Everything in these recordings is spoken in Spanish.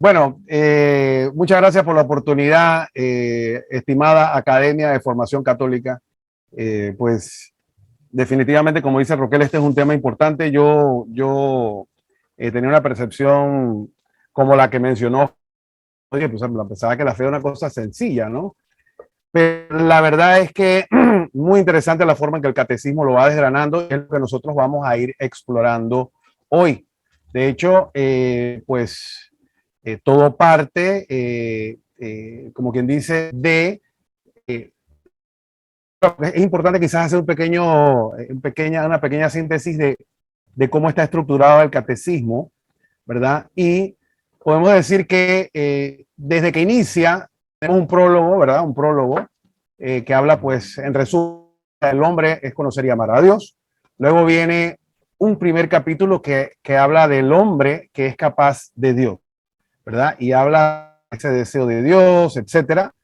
Bueno, muchas gracias por la oportunidad, estimada Academia de Formación Católica. Pues definitivamente, como dice Roquel, este es un tema importante. Yo tenía una percepción como la que mencionó. Oye, pues pensaba que la fe era una cosa sencilla, ¿no? Pero la verdad es que muy interesante la forma en que el catecismo lo va desgranando, es lo que nosotros vamos a ir explorando hoy. De hecho, todo parte, como quien dice, eh, es importante quizás hacer una pequeña síntesis de cómo está estructurado el catecismo, ¿verdad? Y podemos decir que desde que inicia, tenemos un prólogo, ¿verdad? Un prólogo que habla, pues, en resumen, el hombre es conocer y amar a Dios. Luego viene un primer capítulo que habla del hombre que es capaz de Dios, ¿verdad? Y habla de ese deseo de Dios, etcétera,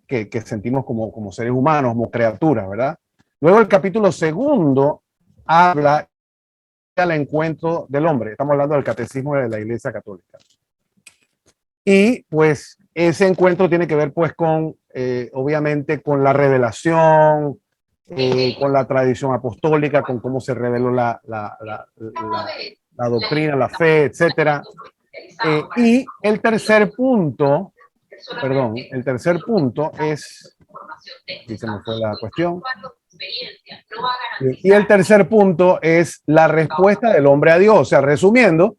que sentimos como seres humanos, como criaturas, ¿verdad? Luego el capítulo segundo habla del encuentro del hombre. Estamos hablando del catecismo de la Iglesia Católica. Y pues ese encuentro tiene que ver pues con, obviamente, con la revelación, con la tradición apostólica, con cómo se reveló la doctrina, la fe, etcétera. Y el tercer punto, perdón, el tercer punto es, aquí se me fue la cuestión, y el tercer punto es la respuesta del hombre a Dios. O sea, resumiendo,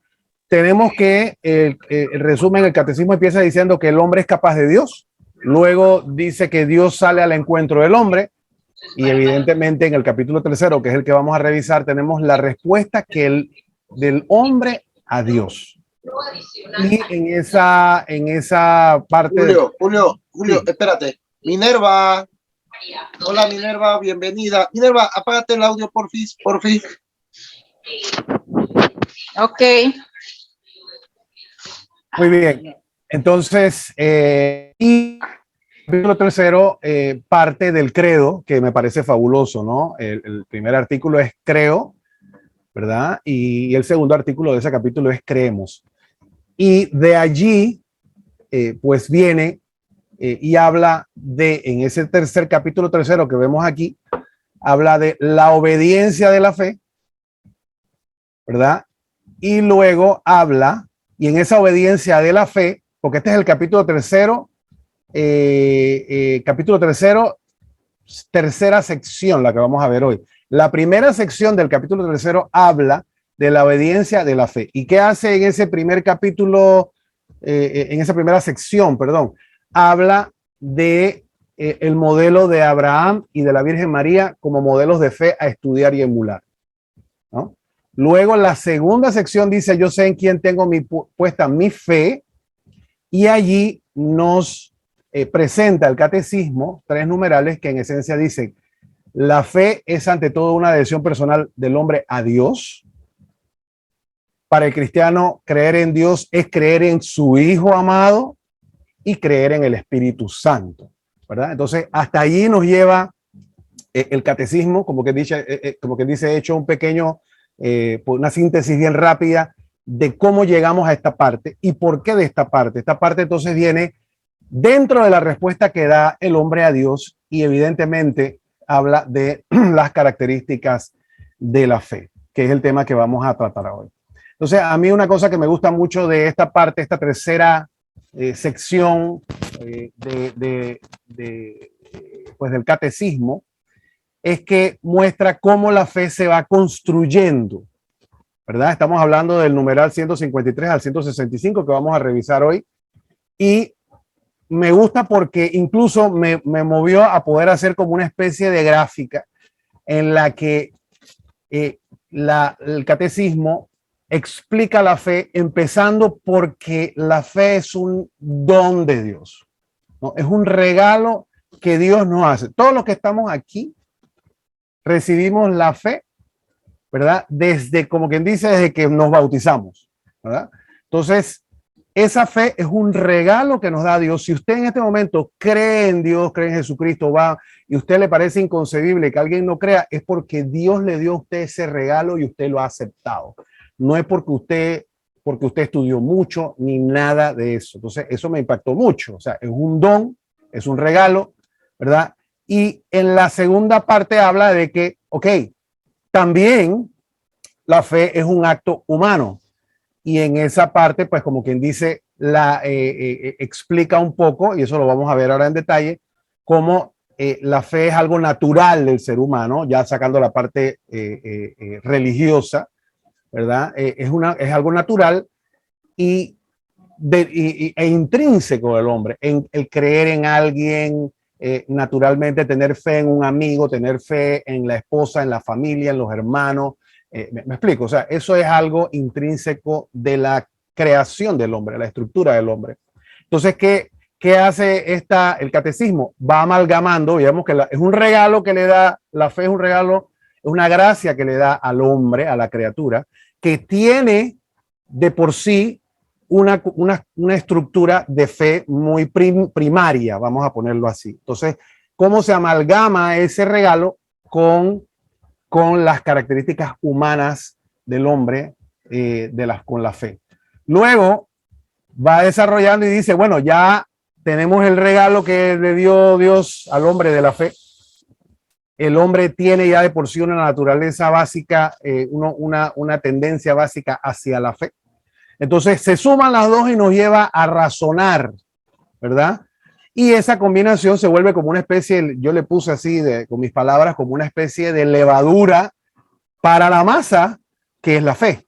tenemos que el resumen, el catecismo empieza diciendo que el hombre es capaz de Dios, luego dice que Dios sale al encuentro del hombre, y evidentemente en el capítulo tercero, que es el que vamos a revisar, tenemos la respuesta del hombre a Dios. Y en esa parte... Julio, sí. espérate. Minerva. Hola, Minerva, bienvenida. Minerva, apágate el audio, porfis. Ok. Muy bien. Entonces, y el capítulo tercero parte del credo, que me parece fabuloso, ¿no? El primer artículo es creo, ¿verdad? Y el segundo artículo de ese capítulo es creemos. Y de allí, pues viene y habla en ese tercer capítulo tercero que vemos aquí, habla de la obediencia de la fe, ¿verdad? Y luego habla, y en esa obediencia de la fe, porque este es el capítulo tercero, tercera sección, la que vamos a ver hoy. La primera sección del capítulo tercero habla de la obediencia de la fe. ¿Y qué hace en ese primer capítulo, en esa primera sección, perdón? Habla de el modelo de Abraham y de la Virgen María como modelos de fe a estudiar y emular, ¿no? Luego la segunda sección dice, yo sé en quién tengo puesta mi fe, y allí nos presenta el catecismo, 3 numerales que en esencia dicen, la fe es ante todo una decisión personal del hombre a Dios. Para el cristiano, creer en Dios es creer en su Hijo amado y creer en el Espíritu Santo, ¿verdad? Entonces, hasta allí nos lleva el catecismo, como que dice, hecho un pequeño, una síntesis bien rápida de cómo llegamos a esta parte y por qué de esta parte. Esta parte entonces viene dentro de la respuesta que da el hombre a Dios y evidentemente habla de las características de la fe, que es el tema que vamos a tratar hoy. Entonces, a mí una cosa que me gusta mucho de esta parte, esta tercera sección pues del catecismo, es que muestra cómo la fe se va construyendo, ¿verdad? Estamos hablando del numeral 153 al 165 que vamos a revisar hoy, y me gusta porque incluso me movió a poder hacer como una especie de gráfica en la que el catecismo explica la fe, empezando porque la fe es un don de Dios, ¿no? Es un regalo que Dios nos hace. Todos los que estamos aquí recibimos la fe, ¿verdad? Desde, como quien dice, desde que nos bautizamos, ¿verdad? Entonces, esa fe es un regalo que nos da Dios. Si usted en este momento cree en Dios, cree en Jesucristo, va, y a usted le parece inconcebible que alguien no crea, es porque Dios le dio a usted ese regalo y usted lo ha aceptado. No es porque usted porque usted estudió mucho, ni nada de eso. Entonces, eso me impactó mucho. O sea, es un don, es un regalo, ¿verdad? Y en la segunda parte habla de que, ok, también la fe es un acto humano. Y en esa parte, pues como quien dice, explica un poco, y eso lo vamos a ver ahora en detalle, cómo la fe es algo natural del ser humano, ya sacando la parte religiosa, ¿verdad? Es algo natural y, e intrínseco del hombre, en el creer en alguien, naturalmente tener fe en un amigo, tener fe en la esposa, en la familia, en los hermanos. Me explico, o sea, eso es algo intrínseco de la creación del hombre, la estructura del hombre. Entonces, ¿qué hace el catecismo? Va amalgamando, digamos que es un regalo que le da, la fe es un regalo, es una gracia que le da al hombre, a la criatura, que tiene de por sí una estructura de fe muy primaria, vamos a ponerlo así. Entonces, ¿cómo se amalgama ese regalo con las características humanas del hombre con la fe? Luego va desarrollando y dice, bueno, ya tenemos el regalo que le dio Dios al hombre de la fe. El hombre tiene ya de por sí una naturaleza básica, una tendencia básica hacia la fe. Entonces se suman las dos y nos lleva a razonar, ¿verdad? Y esa combinación se vuelve como una especie, yo le puse así con mis palabras, como una especie de levadura para la masa que es la fe.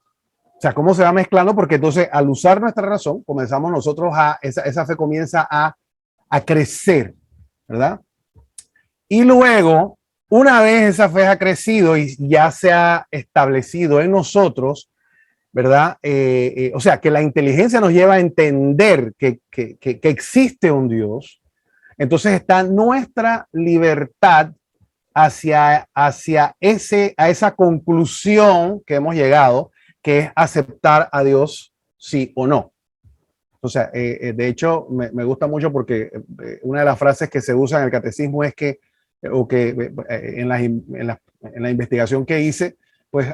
O sea, cómo se va mezclando, porque entonces al usar nuestra razón, comenzamos nosotros esa fe comienza a crecer, ¿verdad? Y luego, una vez esa fe ha crecido y ya se ha establecido en nosotros, ¿verdad? O sea, que la inteligencia nos lleva a entender que existe un Dios. Entonces está nuestra libertad hacia esa conclusión que hemos llegado, que es aceptar a Dios sí o no. O sea, de hecho, me gusta mucho porque una de las frases que se usa en el catecismo es que, en la investigación que hice, pues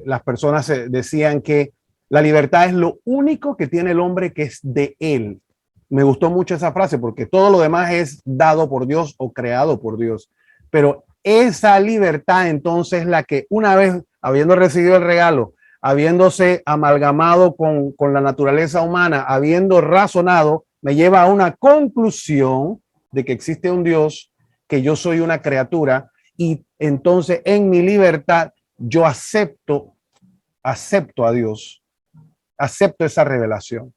las personas decían que la libertad es lo único que tiene el hombre que es de él. Me gustó mucho esa frase porque todo lo demás es dado por Dios o creado por Dios. Pero esa libertad entonces la que una vez habiendo recibido el regalo, habiéndose amalgamado con la naturaleza humana, habiendo razonado, me lleva a una conclusión de que existe un Dios, que yo soy una criatura y entonces en mi libertad yo acepto a Dios, acepto esa revelación.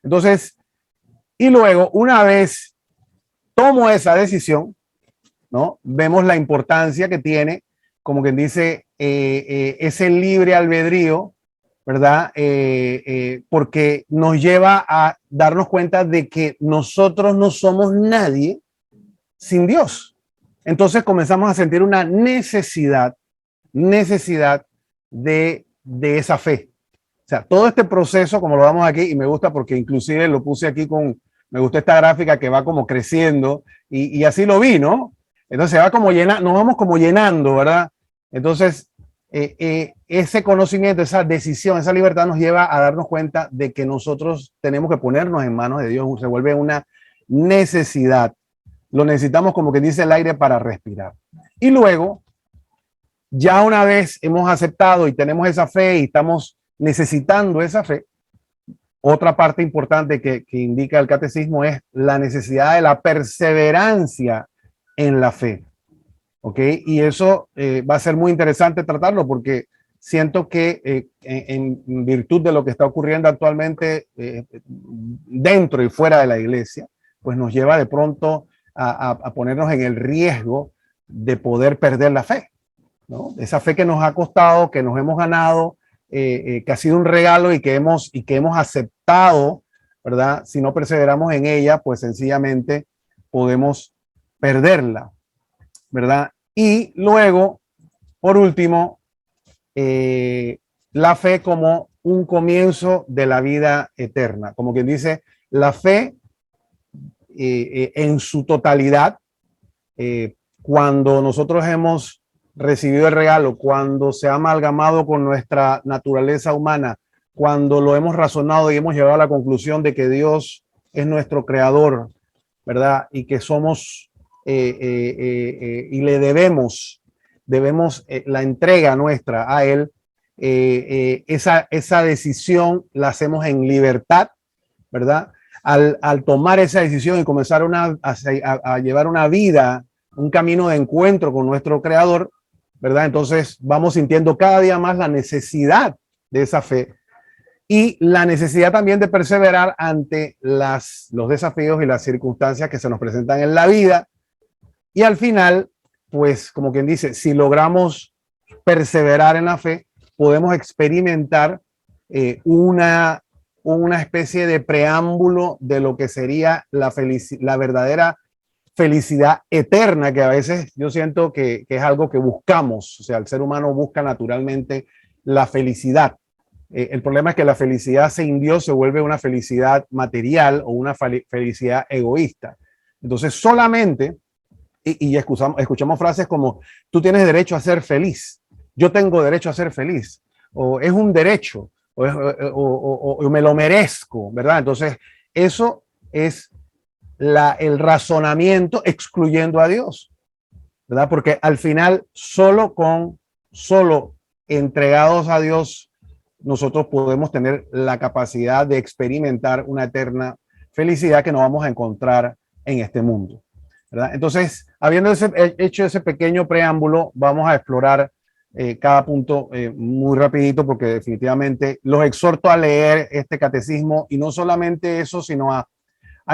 Entonces, y luego una vez tomo esa decisión, ¿no? Vemos la importancia que tiene, como quien dice, ese libre albedrío, ¿verdad? Porque nos lleva a darnos cuenta de que nosotros no somos nadie sin Dios. Entonces comenzamos a sentir una necesidad de esa fe. O sea, todo este proceso, como lo vamos aquí, y me gusta porque inclusive lo puse aquí me gustó esta gráfica que va como creciendo, y así lo vi, ¿no? Entonces va como nos vamos como llenando, ¿verdad? Entonces, ese conocimiento, esa decisión, esa libertad nos lleva a darnos cuenta de que nosotros tenemos que ponernos en manos de Dios, se vuelve una necesidad. Lo necesitamos como que dice el aire para respirar. Y luego, ya una vez hemos aceptado y tenemos esa fe y estamos necesitando esa fe, otra parte importante que indica el catecismo es la necesidad de la perseverancia en la fe. ¿Ok? Y eso va a ser muy interesante tratarlo porque siento que en virtud de lo que está ocurriendo actualmente dentro y fuera de la iglesia, pues nos lleva de pronto a ponernos en el riesgo de poder perder la fe, ¿no? Esa fe que nos ha costado, que nos hemos ganado, que ha sido un regalo y que hemos aceptado, ¿verdad? Si no perseveramos en ella, pues sencillamente podemos perderla, ¿verdad? Y luego, por último, la fe como un comienzo de la vida eterna. Como quien dice, la fe en su totalidad, cuando nosotros hemos recibido el regalo, cuando se ha amalgamado con nuestra naturaleza humana, cuando lo hemos razonado y hemos llegado a la conclusión de que Dios es nuestro creador, ¿verdad? Y que somos y le debemos la entrega nuestra a Él, esa decisión la hacemos en libertad, ¿verdad? Al tomar esa decisión y comenzar a llevar una vida, un camino de encuentro con nuestro creador, ¿verdad? Entonces vamos sintiendo cada día más la necesidad de esa fe y la necesidad también de perseverar ante los desafíos y las circunstancias que se nos presentan en la vida. Y al final, pues como quien dice, si logramos perseverar en la fe, podemos experimentar una especie de preámbulo de lo que sería la verdadera felicidad eterna, que a veces yo siento que es algo que buscamos. O sea, el ser humano busca naturalmente la felicidad. El problema es que la felicidad sin Dios se vuelve una felicidad material o una felicidad egoísta. Entonces, solamente, y escuchamos frases como, tú tienes derecho a ser feliz, yo tengo derecho a ser feliz, o es un derecho, o me lo merezco, ¿verdad? Entonces, eso es el razonamiento excluyendo a Dios, ¿verdad? Porque al final, solo entregados a Dios, nosotros podemos tener la capacidad de experimentar una eterna felicidad que no vamos a encontrar en este mundo, ¿verdad? Entonces, habiendo hecho ese pequeño preámbulo, vamos a explorar cada punto muy rapidito, porque definitivamente los exhorto a leer este catecismo y no solamente eso, sino a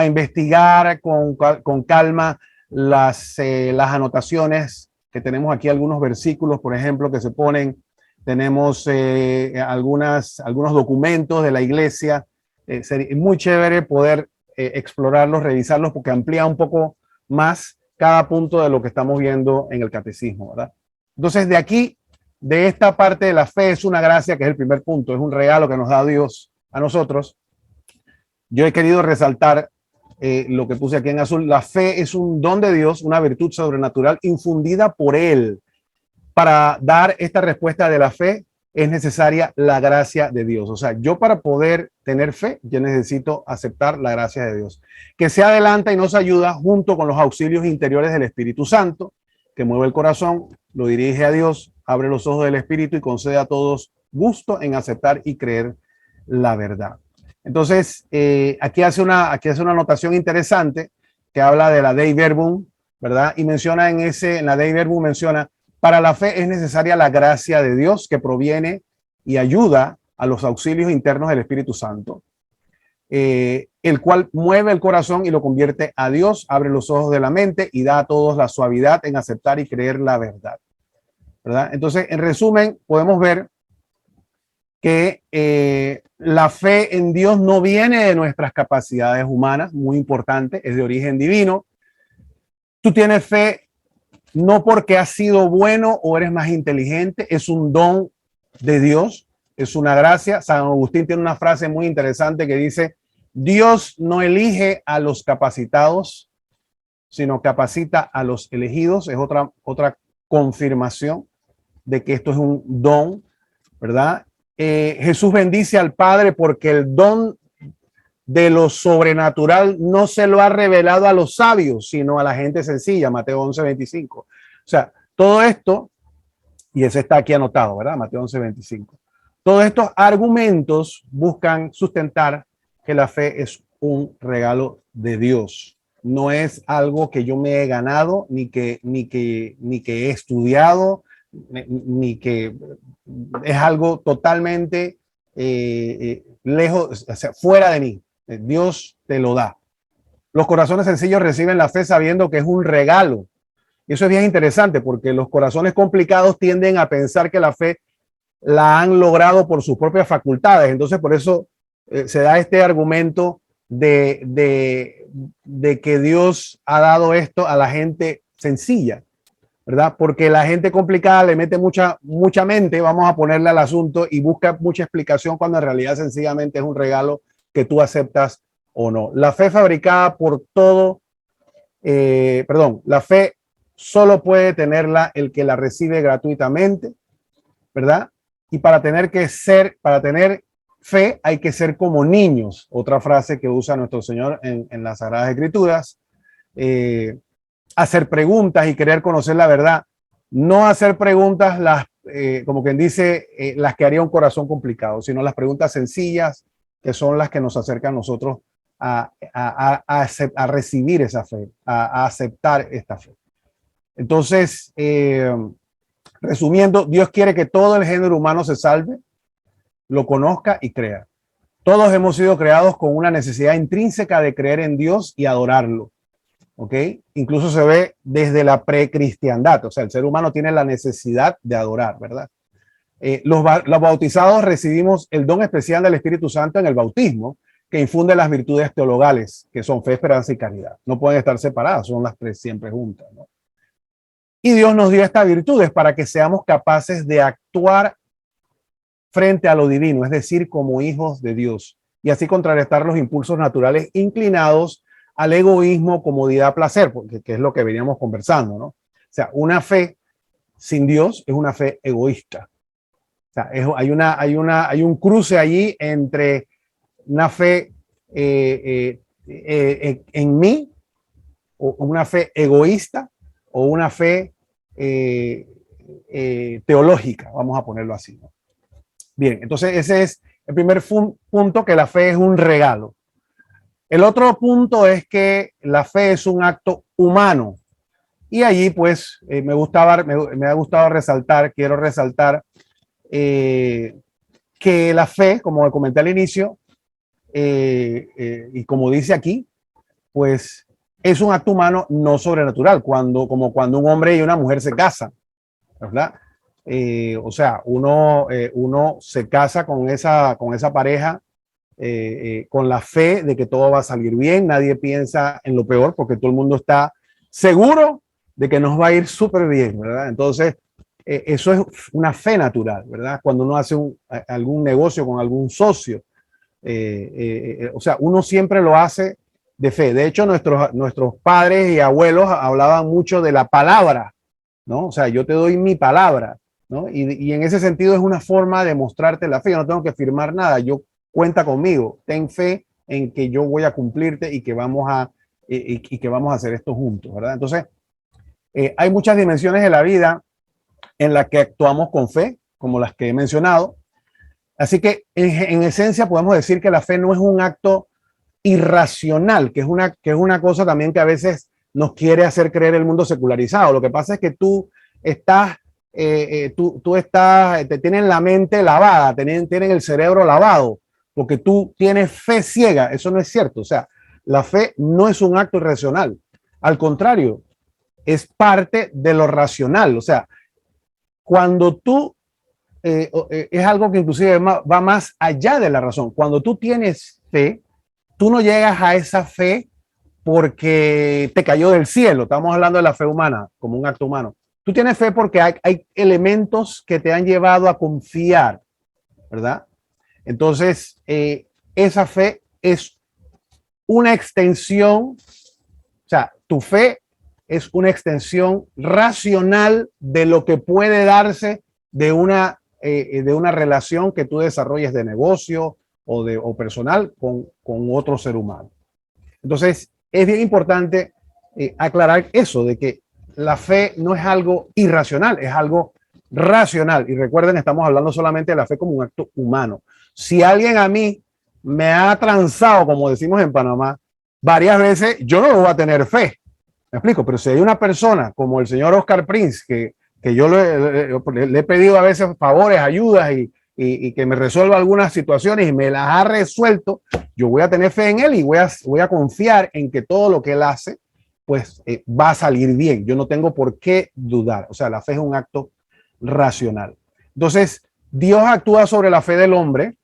investigar con calma las anotaciones que tenemos aquí, algunos versículos, por ejemplo, que se ponen. Tenemos algunos documentos de la iglesia. Sería muy chévere poder explorarlos, revisarlos, porque amplía un poco más cada punto de lo que estamos viendo en el catecismo, ¿verdad? Entonces, de aquí, de esta parte de la fe, es una gracia, que es el primer punto, es un regalo que nos da Dios a nosotros. Yo he querido resaltar lo que puse aquí en azul. La fe es un don de Dios, una virtud sobrenatural infundida por Él. Para dar esta respuesta de la fe es necesaria la gracia de Dios. O sea, yo para poder tener fe, yo necesito aceptar la gracia de Dios, que se adelanta y nos ayuda junto con los auxilios interiores del Espíritu Santo, que mueve el corazón, lo dirige a Dios, abre los ojos del Espíritu y concede a todos gusto en aceptar y creer la verdad. Entonces, aquí hace una anotación interesante que habla de la Dei Verbum, ¿verdad? Y menciona en la Dei Verbum menciona: para la fe es necesaria la gracia de Dios, que proviene y ayuda a los auxilios internos del Espíritu Santo, el cual mueve el corazón y lo convierte a Dios, abre los ojos de la mente y da a todos la suavidad en aceptar y creer la verdad, ¿verdad? Entonces, en resumen, podemos ver que la fe en Dios no viene de nuestras capacidades humanas, muy importante, es de origen divino. Tú tienes fe no porque has sido bueno o eres más inteligente, es un don de Dios, es una gracia. San Agustín tiene una frase muy interesante que dice: Dios no elige a los capacitados, sino capacita a los elegidos. Es otra confirmación de que esto es un don, ¿verdad? Jesús bendice al Padre porque el don de lo sobrenatural no se lo ha revelado a los sabios, sino a la gente sencilla. Mateo 11:25. O sea, todo esto, y ese está aquí anotado, ¿verdad? Mateo 11:25. Todos estos argumentos buscan sustentar que la fe es un regalo de Dios. No es algo que yo me he ganado, ni que he estudiado, ni que es algo totalmente lejos, o sea, fuera de mí. Dios te lo da. Los corazones sencillos reciben la fe sabiendo que es un regalo. Y eso es bien interesante, porque los corazones complicados tienden a pensar que la fe la han logrado por sus propias facultades. Entonces, por eso se da este argumento de que Dios ha dado esto a la gente sencilla, ¿verdad? Porque la gente complicada le mete mucha mente, vamos a ponerle al asunto, y busca mucha explicación, cuando en realidad sencillamente es un regalo que tú aceptas o no. La fe fabricada por la fe solo puede tenerla el que la recibe gratuitamente, ¿verdad? Y para tener fe hay que ser como niños, otra frase que usa nuestro Señor en las Sagradas Escrituras, hacer preguntas y querer conocer la verdad, no hacer preguntas como quien dice, las que haría un corazón complicado, sino las preguntas sencillas, que son las que nos acercan a nosotros a recibir esa fe, a aceptar esta fe. Entonces, resumiendo, Dios quiere que todo el género humano se salve, lo conozca y crea. Todos hemos sido creados con una necesidad intrínseca de creer en Dios y adorarlo. ¿Ok? Incluso se ve desde la precristiandad, o sea, el ser humano tiene la necesidad de adorar, ¿verdad? Los bautizados recibimos el don especial del Espíritu Santo en el bautismo, que infunde las virtudes teologales, que son fe, esperanza y caridad. No pueden estar separadas, son las tres siempre juntas, ¿no? Y Dios nos dio estas virtudes para que seamos capaces de actuar frente a lo divino, es decir, como hijos de Dios, y así contrarrestar los impulsos naturales inclinados al egoísmo, comodidad, placer, porque que es lo que veníamos conversando, ¿no? O sea, una fe sin Dios es una fe egoísta. O sea, hay un cruce allí entre una fe en mí, o una fe egoísta, o una fe teológica, vamos a ponerlo así, ¿no? Bien, entonces ese es el primer punto, que la fe es un regalo. El otro punto es que la fe es un acto humano. Y allí, pues, me ha gustado resaltar, quiero resaltar que la fe, como comenté al inicio, y como dice aquí, pues es un acto humano no sobrenatural, como cuando un hombre y una mujer se casan, ¿verdad? O sea, uno se casa con esa pareja con la fe de que todo va a salir bien, nadie piensa en lo peor porque todo el mundo está seguro de que nos va a ir súper bien, ¿verdad? Entonces, eso es una fe natural, ¿verdad? Cuando uno hace algún negocio con algún socio, o sea, uno siempre lo hace de fe. De hecho, nuestros padres y abuelos hablaban mucho de la palabra, ¿no? O sea, yo te doy mi palabra, ¿no? Y en ese sentido es una forma de mostrarte la fe. Yo no tengo que firmar nada, yo cuenta conmigo, ten fe en que yo voy a cumplirte y que vamos a hacer esto juntos, ¿verdad? Entonces, hay muchas dimensiones de la vida en las que actuamos con fe, como las que he mencionado. Así que, en esencia, podemos decir que la fe no es un acto irracional, que es una cosa también que a veces nos quiere hacer creer el mundo secularizado. Lo que pasa es que tú estás, te tienen la mente lavada, tienen el cerebro lavado, porque tú tienes fe ciega. Eso no es cierto. O sea, la fe no es un acto irracional. Al contrario, es parte de lo racional. O sea, cuando tú, es algo que inclusive va más allá de la razón. Cuando tú tienes fe, tú no llegas a esa fe porque te cayó del cielo. Estamos hablando de la fe humana como un acto humano. Tú tienes fe porque hay elementos que te han llevado a confiar, ¿verdad? Entonces, esa fe es una extensión, o sea, tu fe es una extensión racional de lo que puede darse de una relación que tú desarrolles de negocio o personal con otro ser humano. Entonces, es bien importante aclarar eso, de que la fe no es algo irracional, es algo racional. Y recuerden, estamos hablando solamente de la fe como un acto humano. Si alguien a mí me ha transado, como decimos en Panamá, varias veces, yo no voy a tener fe. Me explico, pero si hay una persona como el señor Oscar Prince, que yo le he pedido a veces favores, ayudas y que me resuelva algunas situaciones y me las ha resuelto, yo voy a tener fe en él y voy a confiar en que todo lo que él hace, pues va a salir bien. Yo no tengo por qué dudar. O sea, la fe es un acto racional. Entonces, Dios actúa sobre la fe del hombre,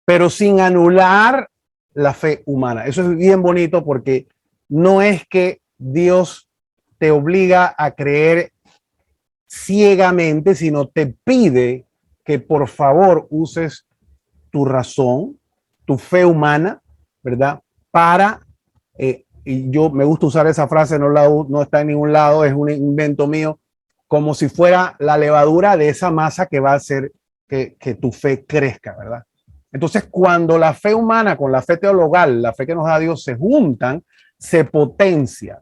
pero sin anular la fe humana. Eso es bien bonito porque no es que Dios te obliga a creer ciegamente, sino te pide que por favor uses tu razón, tu fe humana, ¿verdad? Para, y yo me gusta usar esa frase, no está en ningún lado, es un invento mío, como si fuera la levadura de esa masa que va a hacer que tu fe crezca, ¿verdad? Entonces, cuando la fe humana con la fe teologal, la fe que nos da Dios, se juntan, se potencia.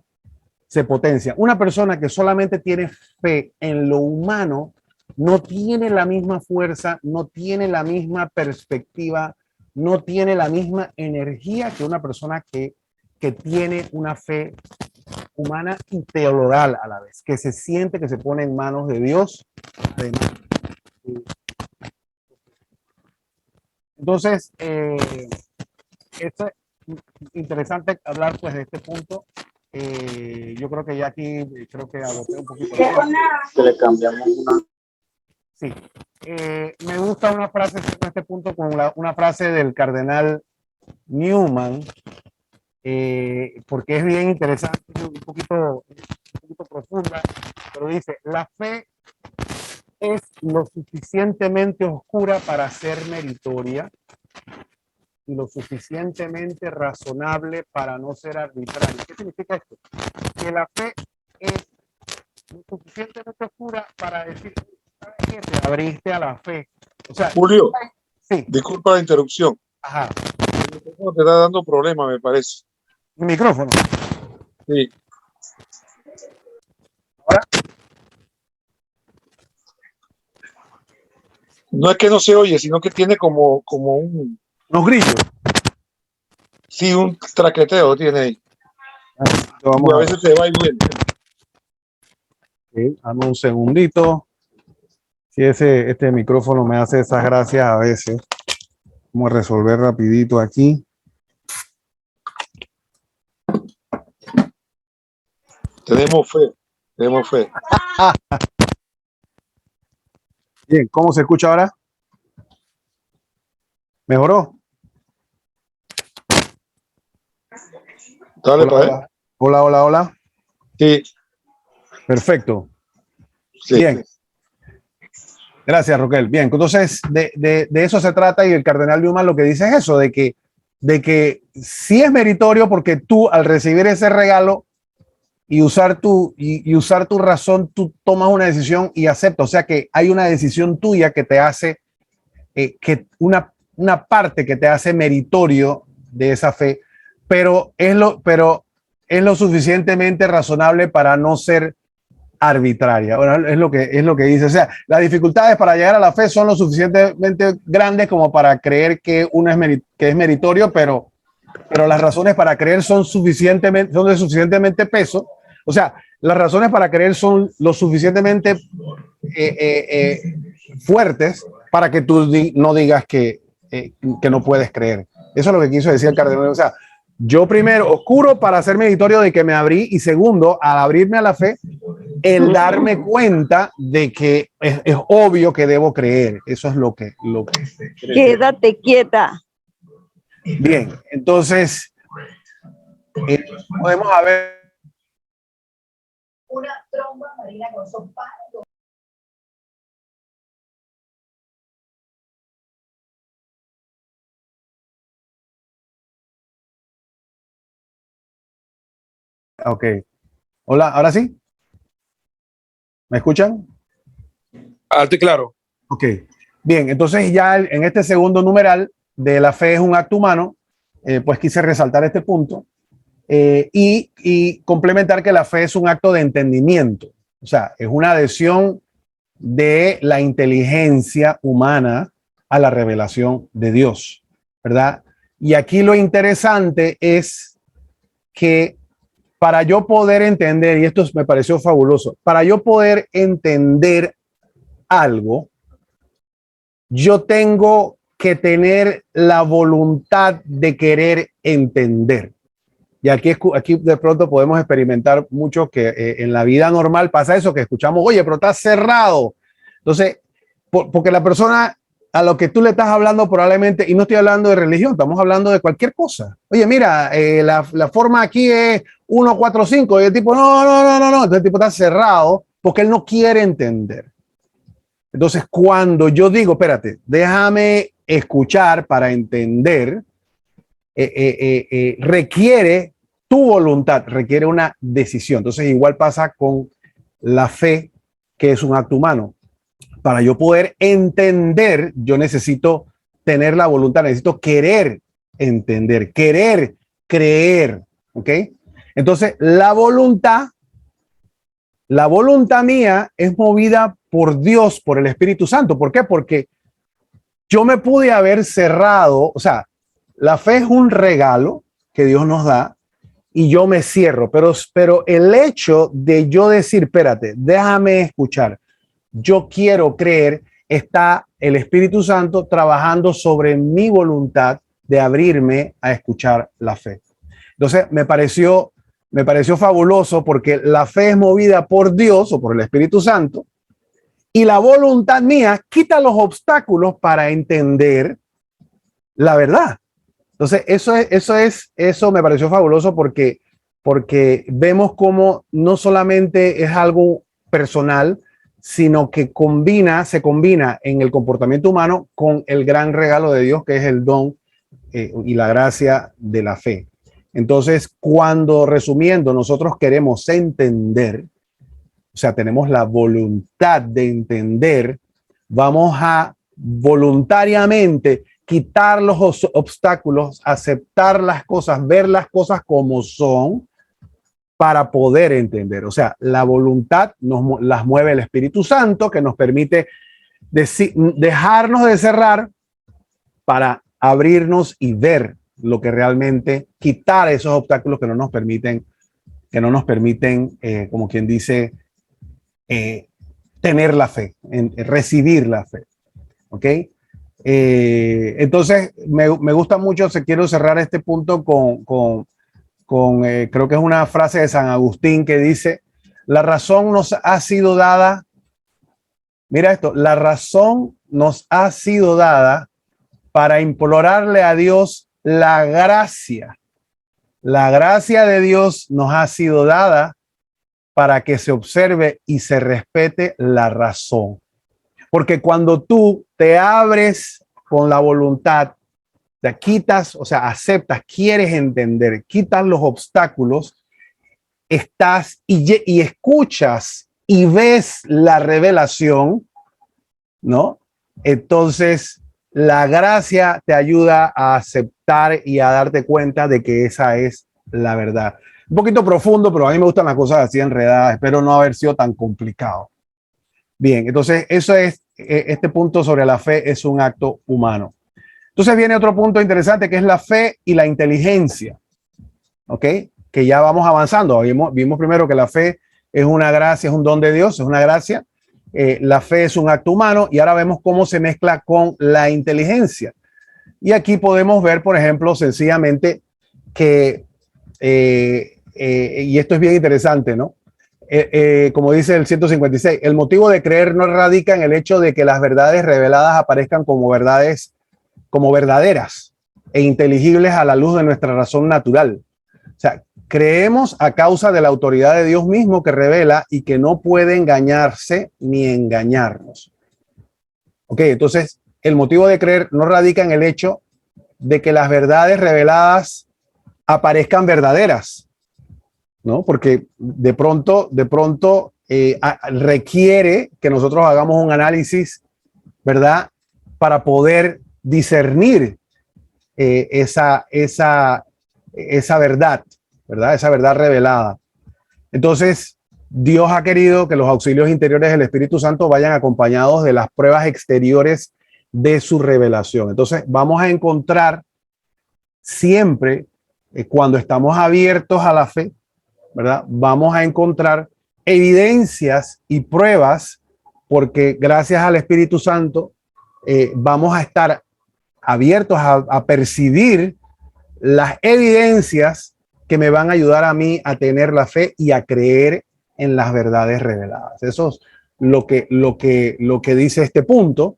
Se potencia. Una persona que solamente tiene fe en lo humano no tiene la misma fuerza, no tiene la misma perspectiva, no tiene la misma energía que una persona que tiene una fe humana y teologal a la vez, que se siente que se pone en manos de Dios. Entonces, es interesante hablar pues de este punto. Yo creo que ya aquí creo que agoté un poquito. Que le cambiamos una. Sí. Me gusta una frase en este punto con una frase del cardenal Newman, porque es bien interesante, un poquito profunda, pero dice, la fe es lo suficientemente oscura para ser meritoria y lo suficientemente razonable para no ser arbitraria. ¿Qué significa esto? Que la fe es lo suficientemente oscura para decir, ¿sabes qué? Te abriste a la fe. O sea, Julio, sí. disculpa la interrupción. Ajá. El micrófono te está dando problemas, me parece. Mi micrófono. Sí. ¿Ahora? No es que no se oye, sino que tiene como un, Los grillos. sí, un traqueteo tiene ahí. Vamos Y a veces se va y viene. Okay, dame un segundito. Si este micrófono me hace esas gracias a veces. Vamos a resolver rapidito aquí. Tenemos fe, tenemos fe. Bien, ¿cómo se escucha ahora? ¿Mejoró? Dale Hola, para él. hola. Hola, hola, hola. Sí, Perfecto. sí. Bien. Gracias, Roquel. Bien, entonces de eso se trata y el cardenal Newman lo que dice es eso, de que sí es meritorio porque tú al recibir ese regalo y usar usar tu razón, tú tomas una decisión y aceptas. O sea que hay una decisión tuya que te hace, que una parte que te hace meritorio de esa fe, pero es lo suficientemente razonable para no ser arbitraria. Bueno, es lo que dice. O sea, las dificultades para llegar a la fe son lo suficientemente grandes como para creer que uno que es meritorio, pero las razones para creer son de suficientemente peso. O sea, las razones para creer son lo suficientemente fuertes para que tú no digas que no puedes creer. Eso es lo que quiso decir el cardenal. O sea, yo primero, oscuro para ser meritorio de que me abrí, y segundo, al abrirme a la fe, el darme cuenta de que es obvio que debo creer. Eso es lo que Quédate quieta. Bien, entonces podemos ver una tromba marina con sopa. ok. Hola, ¿ahora sí? ¿Me escuchan? Alto y claro. Ok. Bien, entonces ya en este segundo numeral de la fe es un acto humano, pues quise resaltar este punto y complementar que la fe es un acto de entendimiento. O sea, es una adhesión de la inteligencia humana a la revelación de Dios, ¿verdad? Y aquí lo interesante es que para yo poder entender, y esto me pareció fabuloso, para yo poder entender algo, yo tengo que tener la voluntad de querer entender. Y aquí de pronto podemos experimentar mucho que en la vida normal pasa eso, que escuchamos, oye, pero está cerrado. Entonces, porque la persona a lo que tú le estás hablando probablemente, y no estoy hablando de religión, estamos hablando de cualquier cosa. Oye, mira, la forma aquí es 1, 4, 5, y el tipo, no. Entonces el tipo está cerrado porque él no quiere entender. Entonces, cuando yo digo, espérate, déjame escuchar para entender, requiere tu voluntad, requiere una decisión. Entonces, igual pasa con la fe, que es un acto humano. Para yo poder entender, yo necesito tener la voluntad, necesito querer entender, querer creer, ¿ok? Entonces, la voluntad mía es movida por Dios, por el Espíritu Santo. ¿Por qué? Porque yo me pude haber cerrado, o sea, la fe es un regalo que Dios nos da y yo me cierro, pero el hecho de yo decir, espérate, déjame escuchar, yo quiero creer, está el Espíritu Santo trabajando sobre mi voluntad de abrirme a escuchar la fe. Entonces, me pareció fabuloso porque la fe es movida por Dios o por el Espíritu Santo y la voluntad mía quita los obstáculos para entender la verdad. Entonces, eso me pareció fabuloso porque vemos cómo no solamente es algo personal, sino que se combina en el comportamiento humano con el gran regalo de Dios, que es el don y la gracia de la fe. Entonces, cuando resumiendo, nosotros queremos entender, o sea, tenemos la voluntad de entender, vamos a voluntariamente quitar los obstáculos, aceptar las cosas, ver las cosas como son para poder entender. O sea, la voluntad las mueve el Espíritu Santo, que nos permite dejarnos de cerrar para abrirnos y ver lo que realmente, quitar esos obstáculos que no nos permiten, como quien dice, tener la fe, recibir la fe. ¿Ok? Entonces, me gusta mucho, quiero cerrar este punto con creo que es una frase de San Agustín que dice, la razón nos ha sido dada, mira esto, la razón nos ha sido dada para implorarle a Dios la gracia. La gracia de Dios nos ha sido dada para que se observe y se respete la razón. Porque cuando tú te abres con la voluntad, te quitas, o sea, aceptas, quieres entender, quitas los obstáculos, estás y escuchas y ves la revelación, ¿no? Entonces, la gracia te ayuda a aceptar y a darte cuenta de que esa es la verdad. Un poquito profundo, pero a mí me gustan las cosas así enredadas. Espero no haber sido tan complicado. Bien, entonces eso es, este punto sobre la fe es un acto humano. Entonces viene otro punto interesante que es la fe y la inteligencia. ¿Ok? Que ya vamos avanzando. Vimos primero que la fe es una gracia, es un don de Dios, es una gracia. La fe es un acto humano y ahora vemos cómo se mezcla con la inteligencia. Y aquí podemos ver, por ejemplo, sencillamente que, y esto es bien interesante, ¿no? Como dice el 156, el motivo de creer no radica en el hecho de que las verdades reveladas aparezcan como verdaderas e inteligibles a la luz de nuestra razón natural. O sea, creemos a causa de la autoridad de Dios mismo que revela y que no puede engañarse ni engañarnos. Ok, entonces el motivo de creer no radica en el hecho de que las verdades reveladas aparezcan verdaderas, ¿no? Porque de pronto requiere que nosotros hagamos un análisis, ¿verdad? Para poder discernir esa verdad, ¿verdad? Esa verdad revelada. Entonces, Dios ha querido que los auxilios interiores del Espíritu Santo vayan acompañados de las pruebas exteriores de su revelación. Entonces, vamos a encontrar siempre, cuando estamos abiertos a la fe, ¿verdad? Vamos a encontrar evidencias y pruebas, porque gracias al Espíritu Santo vamos a estar abiertos a percibir las evidencias que me van a ayudar a mí a tener la fe y a creer en las verdades reveladas. Eso es lo que dice este punto,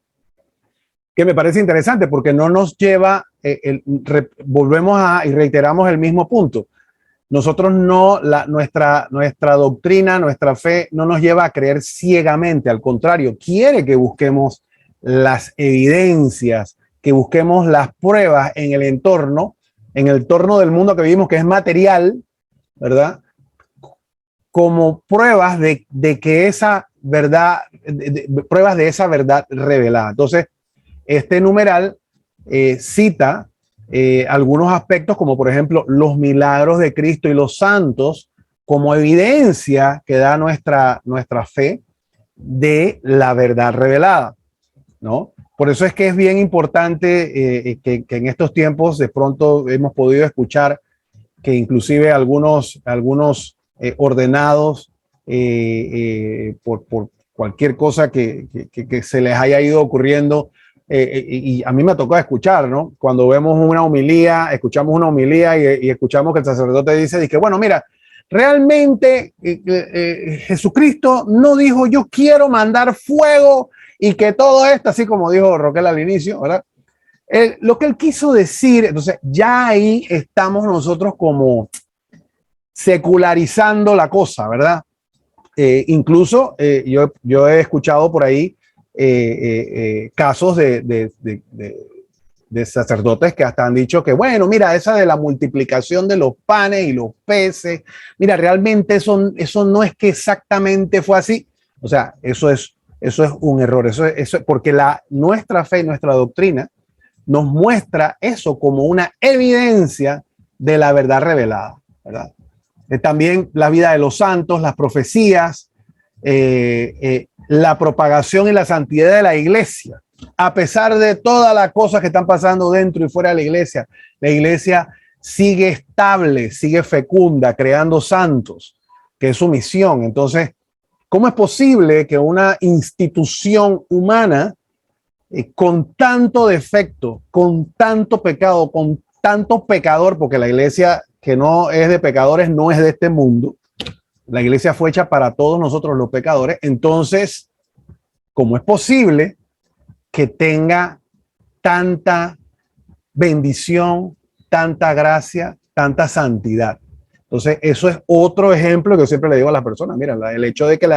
que me parece interesante porque no nos lleva, volvemos y reiteramos el mismo punto. Nosotros nuestra doctrina, nuestra fe no nos lleva a creer ciegamente, al contrario, quiere que busquemos las evidencias, que busquemos las pruebas en el entorno del mundo que vivimos, que es material, ¿verdad? Como pruebas de que esa verdad, pruebas de esa verdad revelada. Entonces, este numeral cita algunos aspectos como por ejemplo los milagros de Cristo y los santos como evidencia que da nuestra fe de la verdad revelada, ¿no? Por eso es que es bien importante que en estos tiempos de pronto hemos podido escuchar que inclusive algunos ordenados por cualquier cosa que se les haya ido ocurriendo, y a mí me tocó escuchar, ¿no? Cuando vemos una homilía, escuchamos una homilía y escuchamos que el sacerdote dice que, bueno, mira, realmente Jesucristo no dijo yo quiero mandar fuego y que todo esto, así como dijo Roquel al inicio, ¿verdad? Lo que él quiso decir, entonces ya ahí estamos nosotros como secularizando la cosa, ¿verdad? Incluso yo he escuchado por ahí casos de sacerdotes que hasta han dicho que, bueno, mira, esa de la multiplicación de los panes y los peces, mira, realmente eso no es que exactamente fue así. O sea, eso es un error. Eso porque nuestra fe, nuestra doctrina, nos muestra eso como una evidencia de la verdad revelada, ¿verdad? También la vida de los santos, las profecías, la propagación y la santidad de la iglesia. A pesar de todas las cosas que están pasando dentro y fuera de la iglesia sigue estable, sigue fecunda, creando santos, que es su misión. Entonces, ¿cómo es posible que una institución humana con tanto defecto, con tanto pecado, con tanto pecador, porque la iglesia que no es de pecadores no es de este mundo, la iglesia fue hecha para todos nosotros los pecadores, entonces, ¿cómo es posible que tenga tanta bendición, tanta gracia, tanta santidad? Entonces, eso es otro ejemplo que yo siempre le digo a las personas. Mira, el hecho de que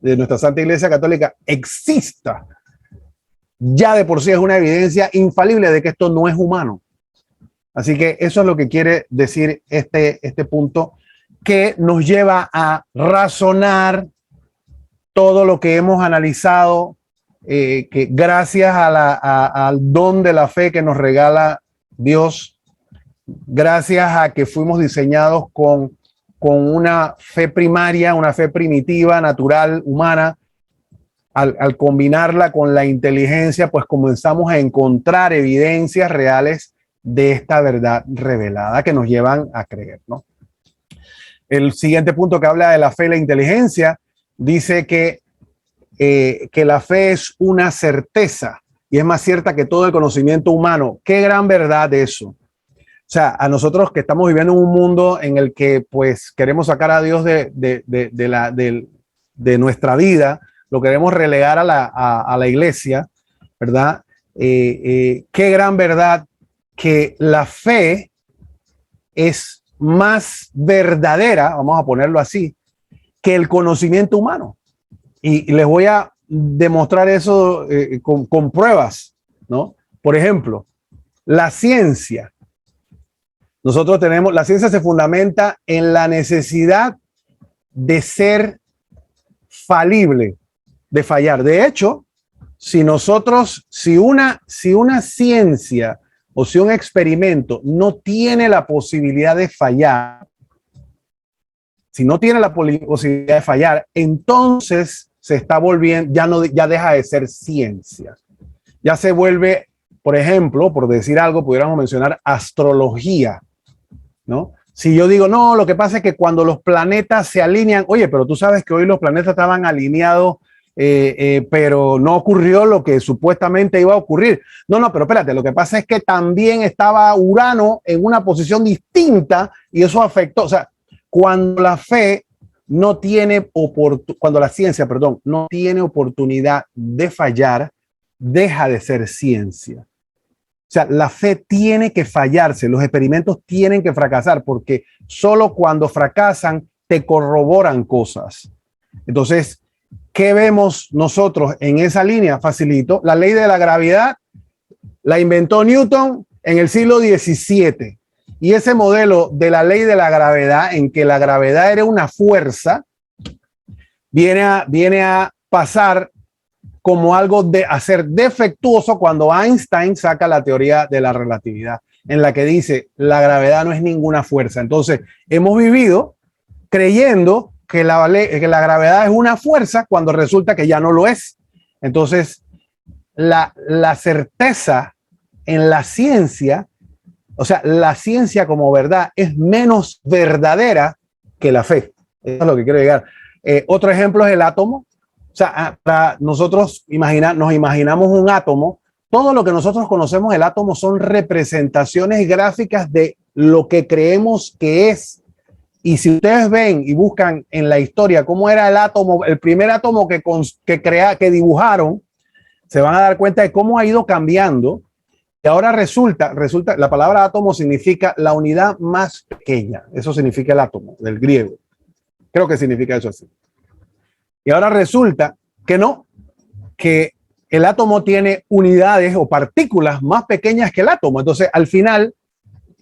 de nuestra Santa Iglesia Católica exista ya de por sí es una evidencia infalible de que esto no es humano. Así que eso es lo que quiere decir este punto, que nos lleva a razonar todo lo que hemos analizado, que gracias al don de la fe que nos regala Dios, gracias a que fuimos diseñados con una fe primaria, una fe primitiva, natural, humana, al combinarla con la inteligencia, pues comenzamos a encontrar evidencias reales de esta verdad revelada que nos llevan a creer, ¿no? El siguiente punto que habla de la fe y la inteligencia dice que la fe es una certeza y es más cierta que todo el conocimiento humano. Qué gran verdad eso. O sea, a nosotros que estamos viviendo en un mundo en el que pues queremos sacar a Dios de nuestra vida, lo queremos relegar a la iglesia, ¿verdad? Qué gran verdad que la fe es más verdadera, vamos a ponerlo así, que el conocimiento humano. Y les voy a demostrar eso con pruebas, ¿no? Por ejemplo, la ciencia. La ciencia se fundamenta en la necesidad de ser falible, de fallar. De hecho, si una ciencia o si un experimento no tiene la posibilidad de fallar, si no tiene la posibilidad de fallar, entonces se está volviendo, ya deja de ser ciencia. Ya se vuelve, por ejemplo, por decir algo, pudiéramos mencionar astrología, ¿no? Si yo digo, no, lo que pasa es que cuando los planetas se alinean, oye, pero tú sabes que hoy los planetas estaban alineados, pero no ocurrió lo que supuestamente iba a ocurrir. No, pero espérate, lo que pasa es que también estaba Urano en una posición distinta y eso afectó. O sea, cuando la fe no tiene cuando la ciencia, perdón, no tiene oportunidad de fallar, deja de ser ciencia. O sea, la fe tiene que fallarse, los experimentos tienen que fracasar, porque solo cuando fracasan te corroboran cosas. Entonces, ¿qué vemos nosotros en esa línea? Facilito. La ley de la gravedad la inventó Newton en el siglo XVII. Y ese modelo de la ley de la gravedad, en que la gravedad era una fuerza, viene a pasar como algo de hacer defectuoso cuando Einstein saca la teoría de la relatividad, en la que dice la gravedad no es ninguna fuerza. Entonces, hemos vivido creyendo que la gravedad es una fuerza cuando resulta que ya no lo es. Entonces, la certeza en la ciencia, o sea, la ciencia como verdad es menos verdadera que la fe. Eso es lo que quiero llegar. Otro ejemplo es el átomo. O sea, para nosotros nos imaginamos un átomo. Todo lo que nosotros conocemos del átomo son representaciones gráficas de lo que creemos que es. Y si ustedes ven y buscan en la historia cómo era el átomo, el primer átomo que dibujaron, se van a dar cuenta de cómo ha ido cambiando. Y ahora resulta, la palabra átomo significa la unidad más pequeña. Eso significa el átomo, del griego. Creo que significa eso así. Y ahora resulta que no, que el átomo tiene unidades o partículas más pequeñas que el átomo. Entonces, al final,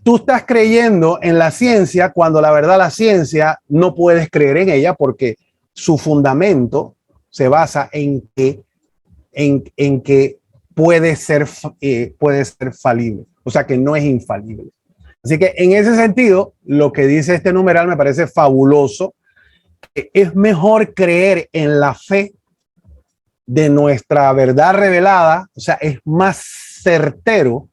tú estás creyendo en la ciencia cuando la verdad la ciencia no puedes creer en ella porque su fundamento se basa en que puede ser falible, o sea que no es infalible. Así que en ese sentido, lo que dice este numeral me parece fabuloso. Es mejor creer en la fe de nuestra verdad revelada, o sea, es más certero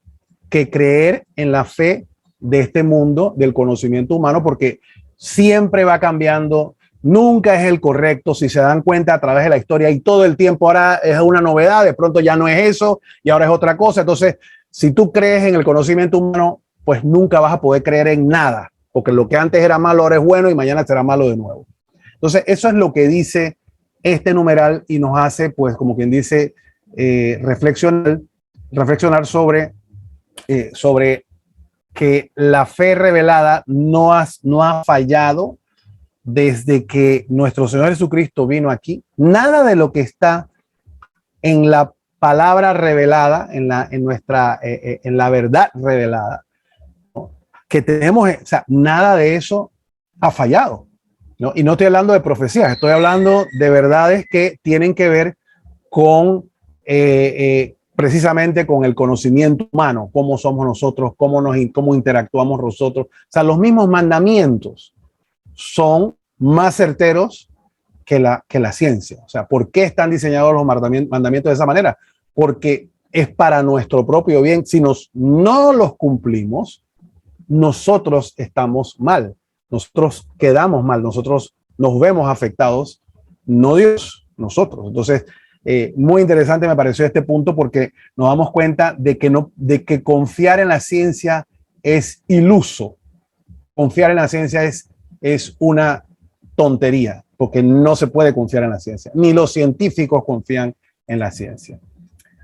que creer en la fe de este mundo del conocimiento humano, porque siempre va cambiando, nunca es el correcto. Si se dan cuenta a través de la historia y todo el tiempo ahora es una novedad, de pronto ya no es eso y ahora es otra cosa. Entonces, si tú crees en el conocimiento humano, pues nunca vas a poder creer en nada, porque lo que antes era malo ahora es bueno y mañana será malo de nuevo. Entonces, eso es lo que dice este numeral y nos hace, pues, como quien dice, reflexionar sobre que la fe revelada no ha fallado desde que nuestro Señor Jesucristo vino aquí. Nada de lo que está en la palabra revelada, en la verdad revelada, ¿no?, que tenemos, o sea, nada de eso ha fallado, ¿no? Y no estoy hablando de profecías, estoy hablando de verdades que tienen que ver con precisamente con el conocimiento humano, cómo somos nosotros, cómo interactuamos nosotros. O sea, los mismos mandamientos son más certeros que la ciencia. O sea, ¿por qué están diseñados los mandamientos de esa manera? Porque es para nuestro propio bien. Si no los cumplimos, nosotros estamos mal. Nosotros quedamos mal. Nosotros nos vemos afectados, no Dios, nosotros. Entonces, muy interesante me pareció este punto porque nos damos cuenta de que confiar en la ciencia es iluso. Confiar en la ciencia es una tontería, porque no se puede confiar en la ciencia. Ni los científicos confían en la ciencia.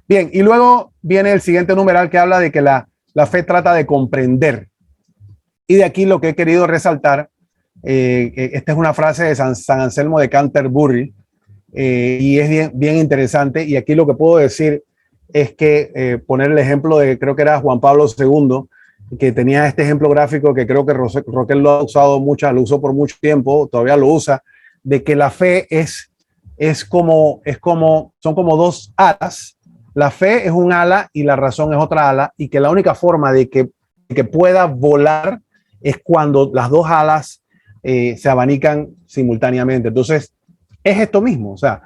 Bien, y luego viene el siguiente numeral que habla de que la fe trata de comprender. Y de aquí lo que he querido resaltar, esta es una frase de San Anselmo de Canterbury, y es bien interesante. Y aquí lo que puedo decir es que poner el ejemplo de, creo que era Juan Pablo II, que tenía este ejemplo gráfico que creo que Roquel lo ha usado mucho, lo usó por mucho tiempo, todavía lo usa, de que la fe son como dos alas. La fe es un ala y la razón es otra ala, y que la única forma de que pueda volar es cuando las dos alas se abanican simultáneamente. Entonces, es esto mismo. O sea,